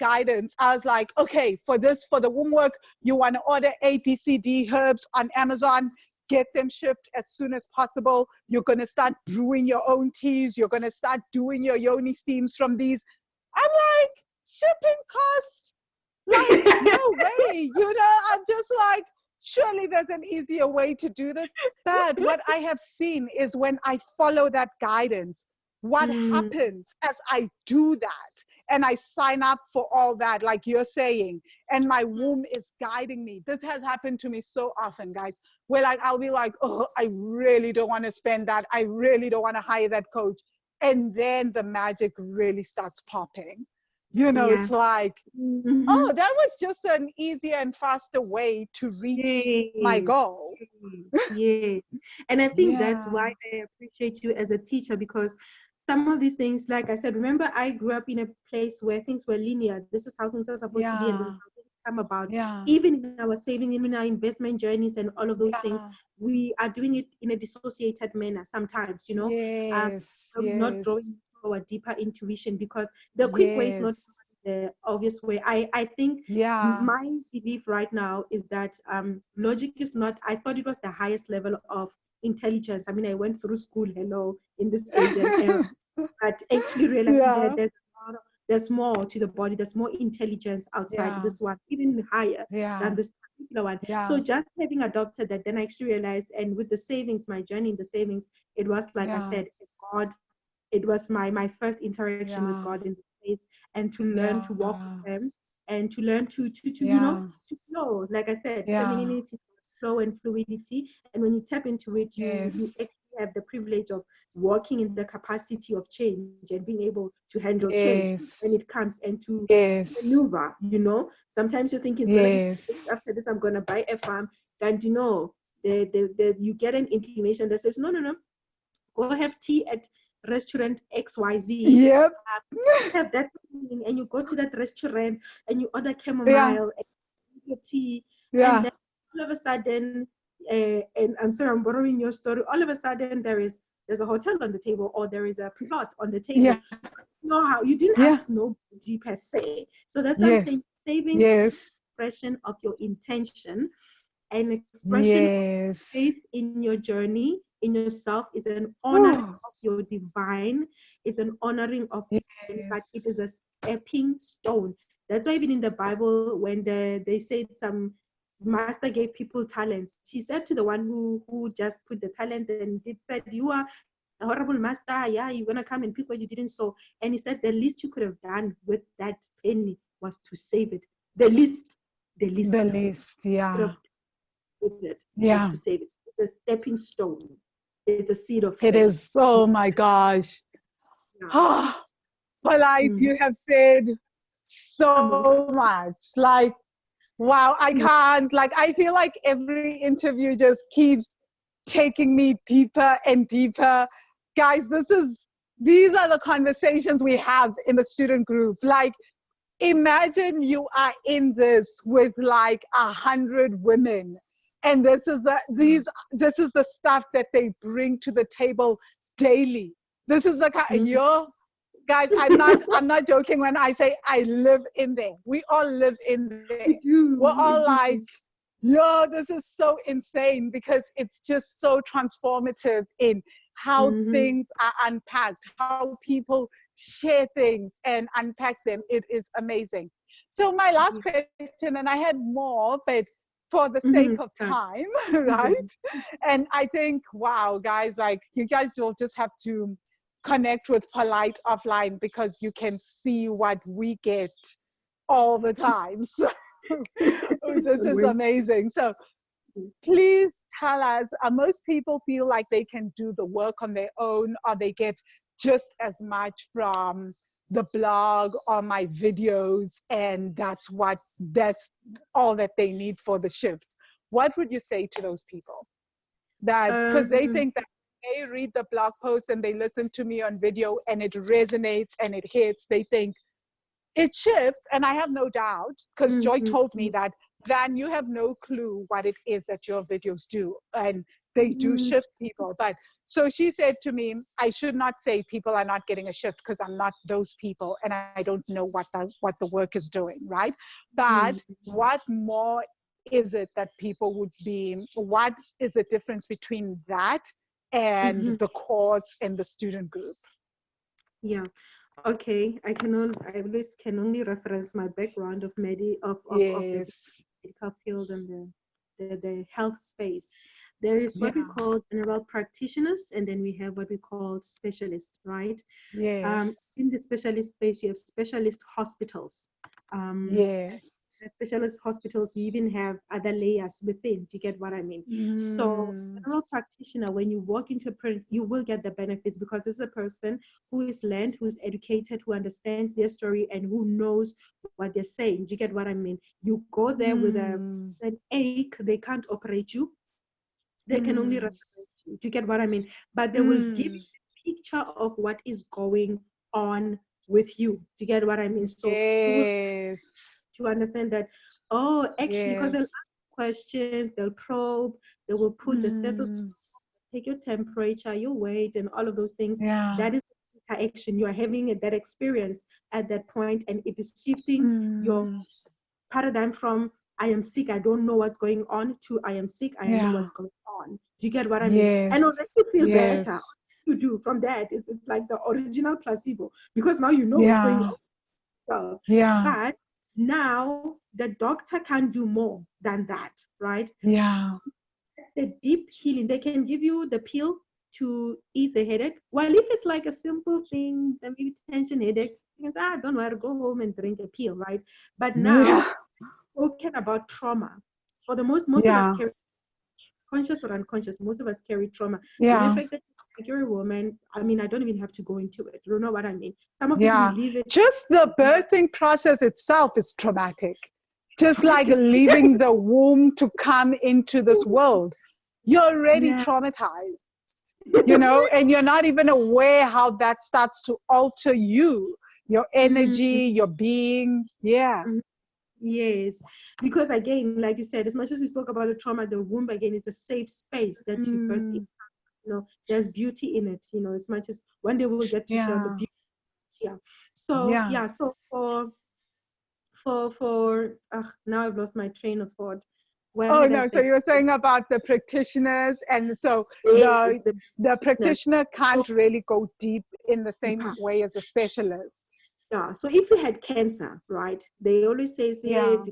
guidance. I was like, okay, for the womb work, you want to order ABCD herbs on Amazon, get them shipped as soon as possible. You're going to start brewing your own teas. You're going to start doing your yoni steams from these. I'm like, shipping costs? Like, no way. I'm just like, surely there's an easier way to do this. But what I have seen is when I follow that guidance, what Mm, happens as I do that and I sign up for all that, like you're saying, and my womb is guiding me. This has happened to me so often, guys, where like I'll be like, oh, I really don't want to spend that. I really don't want to hire that coach. And then the magic really starts popping. yeah. It's like, Mm-hmm. oh, that was just an easier and faster way to reach my Yes. goal. Yes. And I think that's Yeah. why I appreciate you as a teacher, because some of these things, like I said, remember I grew up in a place where things were linear. This is how things are supposed to be, and this is Yeah. how things come about. Yeah. Even in our saving, even in our investment journeys and all of those things, Yeah. we are doing it in a dissociated manner sometimes, um, Yes. not Yes. drawing our deeper intuition, because the quick way is not Yes. the obvious way. I think Yeah. my belief right now is that logic is not, I thought it was the highest level of intelligence. I mean, I went through school, hello, in this age and era, but actually realizing that Yeah. there's more to the body, there's more intelligence outside Yeah. this one, even higher than Yeah. this particular one. So Yeah. just having adopted that, then I actually realized, and with the savings, my journey in the savings, it was like I Yeah. said, God, it was my first interaction with Yeah. God in the States, and to learn Yeah. to walk with Him, and to learn Yeah. to flow. Like I said, Yeah. femininity, flow, and fluidity. And when you tap into it, you Yes. actually have the privilege of walking in the capacity of change and being able to handle change when Yes. it comes, and to Yes. maneuver. Sometimes you think it's gonna be Yes. after this I'm gonna buy a farm, and you get an inclination that says no, go have tea at restaurant XYZ. Yep. Have that thing, and you go to that restaurant and you order Yeah. chamomile and your tea, and Yeah. then all of a sudden, and I'm sorry, I'm borrowing your story. All of a sudden, there's a hotel on the table, or there is a plot on the table. Yeah. You know how you didn't Yeah. ask nobody per se. So that's what I'm Yes. saying. Saving Yes. expression of your intention, an expression of Yes. faith in your journey, in yourself, is an honoring Oh, of your divine, is an honoring of, but it yes. is a stepping stone. That's why even in the Bible, when they said some master gave people talents, he said to the one who just put the talent and did said, you are a horrible master, yeah, you're gonna come and pick what you didn't sow. And he said the least you could have done with that penny was to save it. The least, the least The you list. could Yeah. have with it was Yeah. to save it. It's a stepping stone. It's a seed of It faith. is. Oh my gosh. Yeah. Ah, Polite, Mm. you have said I'm so much. Like, wow, I welcome. can't. Like, I feel like every interview just keeps taking me deeper and deeper. Guys, these are the conversations we have in the student group. Like, imagine you are in this with like 100 women, and this is the stuff that they bring to the table daily. This is the kind, Mm. yo, guys, I'm not joking when I say I live in there. We all live in there. We We're do. We all like, do. yo, this is so insane, because it's just so transformative in how Mm-hmm. things are unpacked, how people share things and unpack them. It is amazing. So my last question, and I had more, but for the Mm-hmm. sake of Yeah. time, Mhm. right? And I think, wow, guys, like, you guys will just have to connect with Polite offline, because you can see what we get all the time. So this is Wait. amazing. So please tell us, most people feel like they can do the work on their own, or they get just as much from the blog or my videos, and that's all that they need for the shifts. What would you say to those people? That because they Um, think that they read the blog post and they listen to me on video and it resonates and it hits, they think it shifts. And I have no doubt, because Joy mhm, told me that, Van, you have no clue what it is that your videos do, and they do mhm, shift people. But so she said to me, I should not say people are not getting a shift, because I'm not those people and I don't know what the work is doing, right? But mhm. what more is it that people would be, what is the difference between that and Mhm. the course and the student group? Yeah. Okay. I always can only reference my background of of the Yes. medical field and the health space. There is what we Yeah. call general practitioners, and then we have what we call specialists, right? Yes. In the specialist space, you have specialist hospitals. Yes. The specialist hospitals, you even have other layers within. Do you get what I mean? So, Mm. general practitioner, when you walk into a print, you will get the benefits because this is a person who is learned, who is educated, who understands their story, and who knows what they're saying. Do you get what I mean? You go there with Mm. an ache, they can't operate you. They can only Mm. reference you. Do you get what I mean? But they will give Mm. you a picture of what is going on with you. Do you get what I mean? So you will Yes. to understand that, oh, actually, because they'll Yes. ask questions, they'll probe, they will put the stethoscope, Mm. take your temperature, your weight, and all of those things. Yeah. That is interaction. You are having that experience at that point, and it is shifting your Mm. paradigm from I am sick, I don't know what's going on, to I am sick, I know Yeah. what's going on. Do you get what I mean? And already Yes. you feel better. Yes. You do from that. It's like the original placebo because now you know what's going Yeah. on. So, Yeah. but now the doctor can do more than that, right? Yeah. The deep healing, they can give you the pill to ease the headache. Well, if it's like a simple thing, then maybe tension headache, you can say, don't worry, go home and drink a pill, right? But now, Yeah. talking about trauma, for the most of us Yeah. carry conscious or unconscious, most of us carry trauma. The mere Yeah. fact that you're a woman, I mean, I don't even have to go into it. You don't know what I mean. Some of it we Yeah. leave it Just the birthing process itself is traumatic. Just like traumatic. leaving the womb to come into this world. You're already Yeah. traumatized. you know, and you're not even aware how that starts to alter you, your Mm, energy, your being. Yeah. mm. Yes, because again, like you said, as much as we spoke about the trauma, the womb again is a safe space that you first, Mm, there's beauty in it, as much as one day we'll get to share on the yeah. beauty. Yeah. So Yeah. yeah, so for now I've lost my train of thought. Where Oh had I no, so said you were saying about the practitioners, and so yes, the the the business. practitioner So can't really go deep in the same yeah, way as a specialist. yeah. So if you had cancer, right? They always say, Yeah.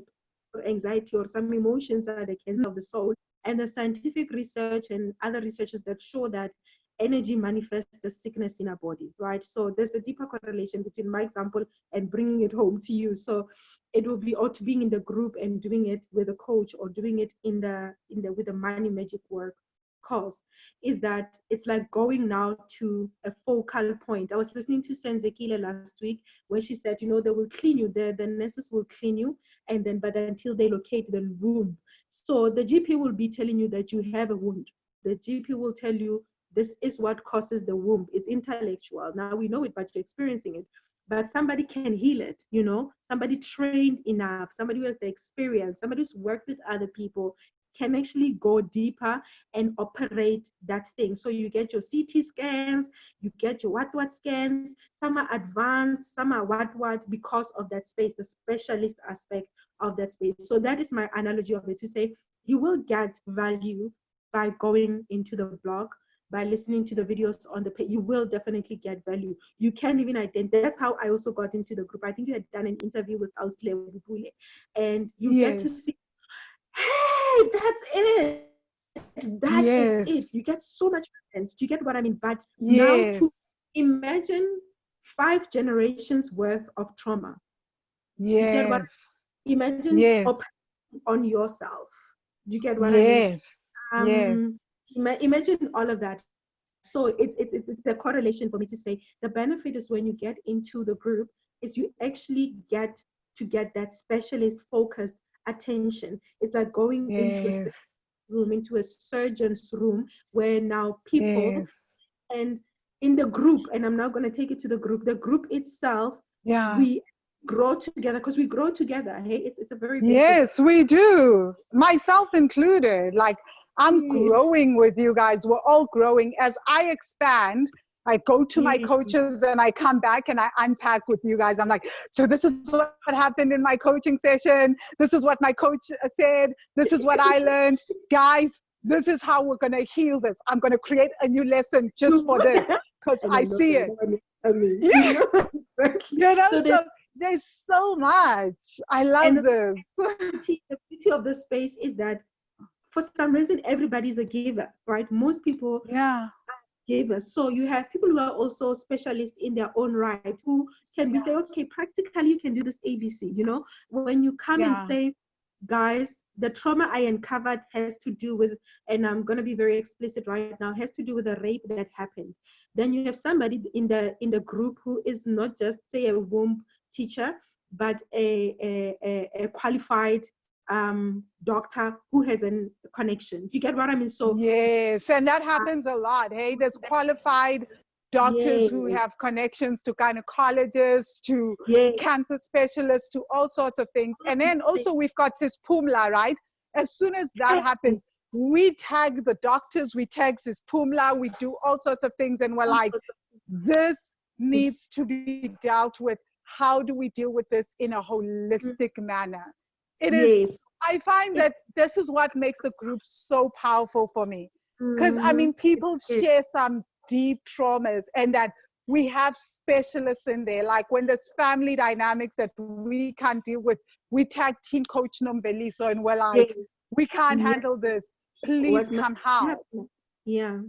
or anxiety or some emotions are the cancer of the soul. And the scientific research and other researches that show that energy manifests as sickness in our body, right? So there's a deeper correlation between my example and bringing it home to you. So it will be, or to being in the group and doing it with a coach, or doing it in the with the money magic work course, is that it's like going now to a focal point. I was listening to Senzekile last week where she said, they will clean you, the nurses will clean you, and then but until they locate the wound. So the GP will be telling you that you have a wound. The GP will tell you this is what causes the wound. It's intellectual. Now we know it, but you're experiencing it. But somebody can heal it, somebody trained enough, somebody who has the experience, somebody who's worked with other people can actually go deeper and operate that thing. So you get your CT scans, you get your what scans, some are advanced, some are what because of that space, the specialist aspect of that space. So that is my analogy of it, to say you will get value by going into the blog, by listening to the videos on the page. You will definitely get value. You can't even identify. That's how I also got into the group. I think you had done an interview with Ausle Bupule, and you get to Yes. see, hey, that's it. That is it. You get so Yes. much evidence. Do you get what I mean? But now to Yes. imagine 5 generations worth of trauma. Do you get what? Yes. Imagine Yes. operating on yourself. Do you get what I mean? Yes. Yes. Um, imagine all of that. So it's the correlation for me to say the benefit is when you get into the group, is you actually get to get that specialist focused attention. It's like going into a Yes. room, into a surgeon's room, where now people, Yes. and in the group, and I'm now going to take it to the group itself, Yeah. we grow together, because we grow together. Hey, it's a very beautiful Yes, we do. Myself included. Like, I'm thing. growing with you guys. We're all growing. As I expand, I go to my Yes, coaches and I come back and I unpack with you guys. I'm like, so this is what happened in my coaching session. This is what my coach said. This is what I learned. Guys, this is how we're going to heal this. I'm going to create a new lesson just for this because and I I know see that. it. I mean, Yeah, exactly. you know, So so there's so much. I love and this. the beauty of the space is that for some reason everybody's a giver, right? Most people Yeah, givers. So you have people who are also specialists in their own right, who can be say, yeah, okay, practically you can do this ABC. When you come and yeah. say, guys, the trauma I uncovered has to do with, and I'm going to be very explicit right now, has to do with a rape that happened. Then you have somebody in the group who is not just say a womb teacher, but a qualified doctor who has a connection. Do you get what I mean? So Yes, and that happens a lot. Hey, there's qualified doctors yeah, who have connections to gynecologists, to yeah. cancer specialists, to all sorts of things. And then also we've got this Pumla, right? As soon as that happens, we tag the doctors, we tag this Pumla, we do all sorts of things, and we're like, this needs to be dealt with. How do we deal with this in a holistic manner? It is, Yes. I find It, that this is what makes the group so powerful for me. Because I mm, mean, people it, share some deep traumas, and that we have specialists in there. Like when there's family dynamics that we can't deal with, we tag Team Coach Nombeliso and we're like, yes, we can't yes. handle this. Please What must come help. happen? Yeah,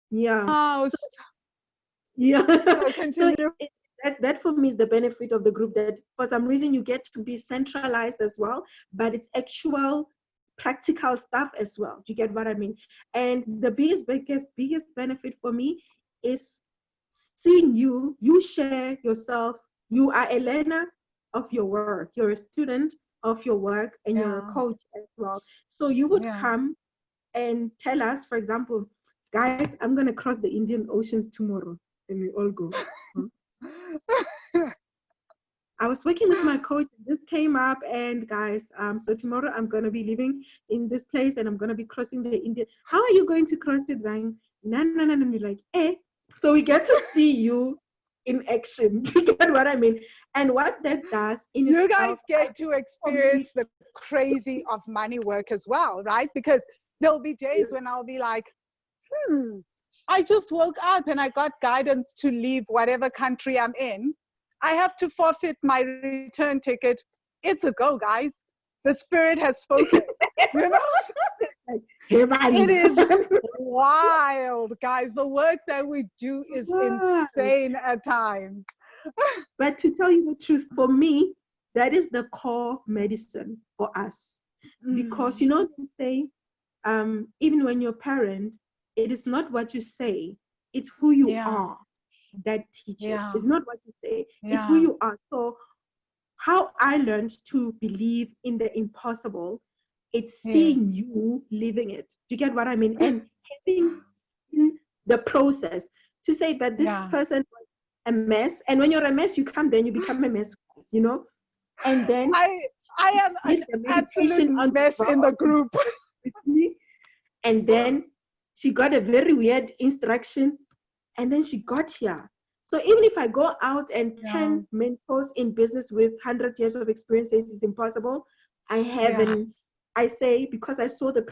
yeah. So House. yeah. So So continue. that for me is the benefit of the group, that for some reason you get to be centralized as well, but it's actual practical stuff as well. Do you get what I mean? And the biggest benefit for me is seeing you share yourself. You are a learner of your work. You're a student of your work, and you're a Yeah, coach as well. So you would yeah, come and tell us, for example, guys, I'm going to cross the Indian Oceans tomorrow, and we all go. I was working with my coach, and this came up, and guys, so tomorrow I'm going to be living in this place, and I'm going to be crossing the Indian. How are you going to cross it, Ryan? No, no, no, no. We're like, eh. So we get to see you in action. Do you get what I mean? And what that does in you itself, guys get to experience the crazy of money work as well, right? Because there'll be days when I'll be like, I just woke up and I got guidance to leave whatever country I'm in. I have to forfeit my return ticket. It's a go, guys. The spirit has spoken. You know? It is wild, guys. The work that we do is insane at times. But to tell you the truth, for me, that is the core medicine for us. Because, you know, they say, even when you're a parent, it is not what you say, it's who you are that teaches. It's not what you say, it's who you are. So how I learned to believe in the impossible, it's seeing you living it. Do you get what I mean? And having the process to say that this person was a mess, and when you're a mess, you come, then you become a mess, you know. And then I am an absolute mess in the group. And then she got a very weird instruction, and then she got here. So even if I go out and 10 mentors in business with 100 years of experience says it's impossible, I haven't. I say, because I saw the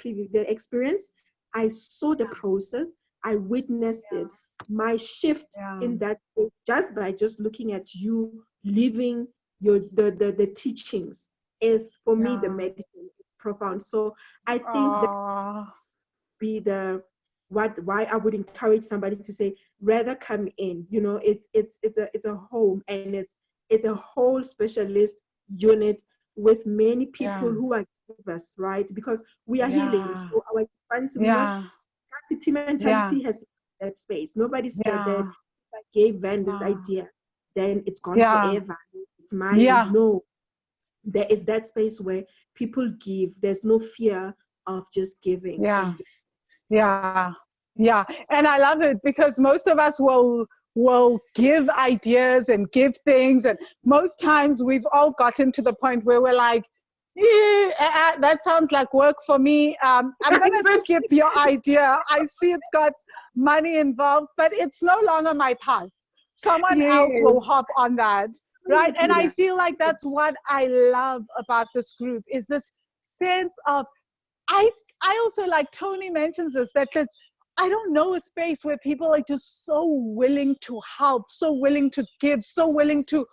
experience, I saw the process, I witnessed it. My shift in that just by just looking at you living the teachings is for me the medicine is profound. So I think that be why I would encourage somebody to say rather come in. You know, it's a home, and it's a whole specialist unit with many people who are givers, right? Because we are healing. So our scarcity mentality has that space. Nobody's scared that if I gave Van this idea, then it's gone forever. It's mine. No. There is that space where people give. There's no fear of just giving. And I love it because most of us will give ideas and give things, and most times we've all gotten to the point where we're like, that sounds like work for me. I'm gonna skip your idea. I see it's got money involved, but it's no longer my path. Someone else will hop on that, right? And I feel like that's what I love about this group, is this sense of I also, like Tony mentions this, that I don't know a space where people are just so willing to help, so willing to give, so willing to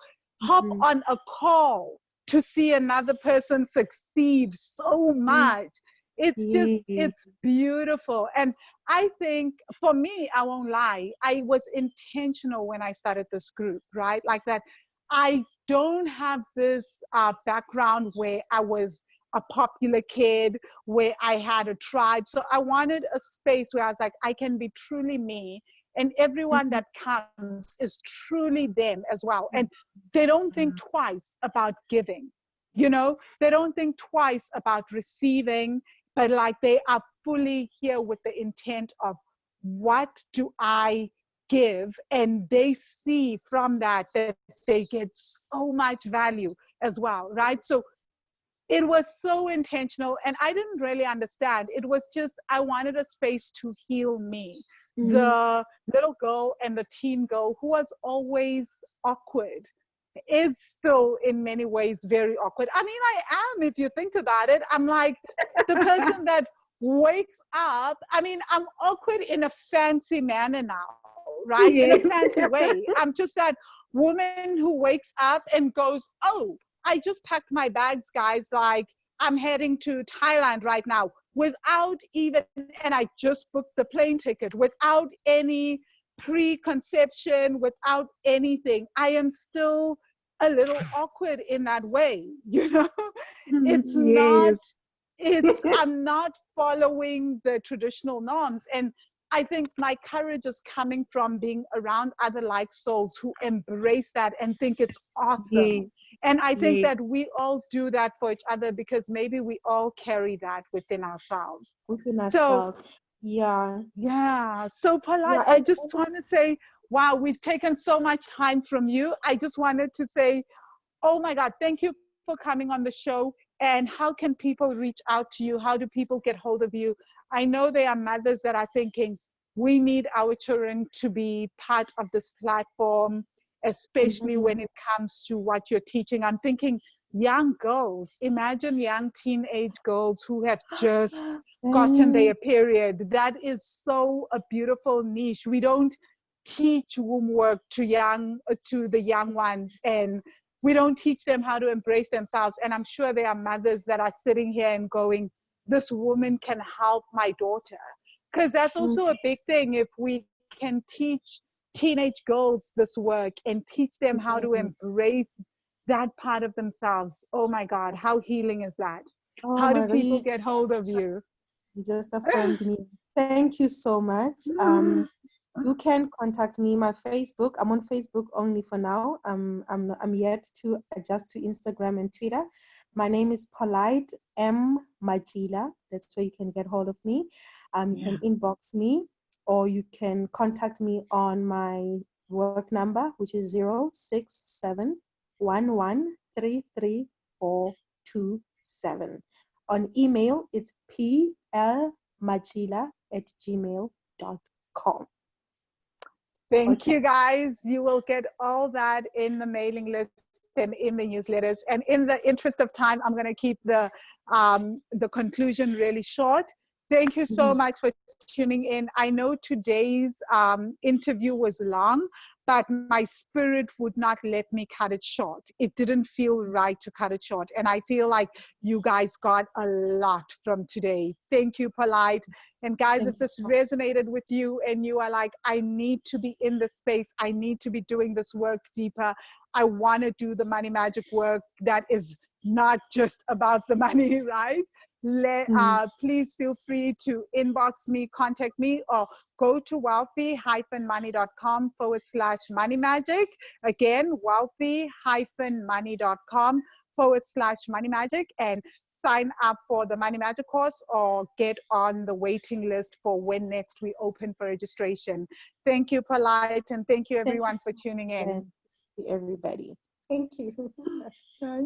hop on a call to see another person succeed so much. It's just, it's beautiful. And I think for me, I won't lie, I was intentional when I started this group, right? Like that, I don't have this background where I was a popular kid, where I had a tribe. So I wanted a space where I was like, I can be truly me, and everyone that comes is truly them as well. And they don't think twice about giving, you know, they don't think twice about receiving, but like they are fully here with the intent of, what do I give? And they see from that they get so much value as well, right? So it was so intentional, and I didn't really understand. It was just, I wanted a space to heal me. The little girl and the teen girl who was always awkward is still in many ways very awkward. I mean, I am, if you think about it. I'm like the person that wakes up. I mean, I'm awkward in a fancy manner now, right? In a fancy way. I'm just that woman who wakes up and goes, oh, I just packed my bags, guys. Like, I'm heading to Thailand right now, without even, and I just booked the plane ticket without any preconception, without anything. I am still a little awkward in that way, you know? It's not, I'm not following the traditional norms. And I think my courage is coming from being around other like souls who embrace that and think it's awesome. Yes, And I think yes, that we all do that for each other because maybe we all carry that within ourselves. within So, ourselves. Yeah, yeah, so Polite, yeah, I just want to say, wow, we've taken so much time from you. I just wanted to say, oh my God, thank you for coming on the show. And how can people reach out to you? How do people get hold of you? I know there are mothers that are thinking, we need our children to be part of this platform, especially mhm. when it comes to what you're teaching. I'm thinking young girls, imagine young teenage girls who have just gotten Right. their period. That is so a beautiful niche. We don't teach womb work to the young ones, and we don't teach them how to embrace themselves. And I'm sure there are mothers that are sitting here and going, this woman can help my daughter, because that's Mm, also a big thing. If we can teach teenage girls this work and teach them how to mhm. embrace that part of themselves, oh my God, how healing is that? Oh How do my God, people get hold of you? you just affirmed me. Thank you so much. You can contact me. My Facebook. I'm on Facebook only for now. I'm yet to adjust to Instagram and Twitter. My name is Polite Matjila. That's where you can get hold of me. You Yeah. can inbox me, or you can contact me on my work number, which is 06711333427. On email, it's plmajila@gmail.com. Thank Okay. you, guys. You will get all that in the mailing list and in the newsletters. And in the interest of time, I'm going to keep the conclusion really short. Thank you so Mhm. much for tuning in. I know today's interview was long, but my spirit would not let me cut it short. It didn't feel right to cut it short. And I feel like you guys got a lot from today. Thank you, Polite. And guys, Thank if you this so resonated with you and you are like, I need to be in this space, I need to be doing this work deeper, I want to do the money magic work that is not just about the money, right? much. Please feel free to inbox me, contact me, or go to wealthy-money.com/money magic. Again, wealthy-money.com/money magic. And sign up for the Money Magic course or get on the waiting list for when next we open for registration. Thank you, Polite, and thank you Thank everyone you for so tuning much, in. everybody. Thank you. Bye.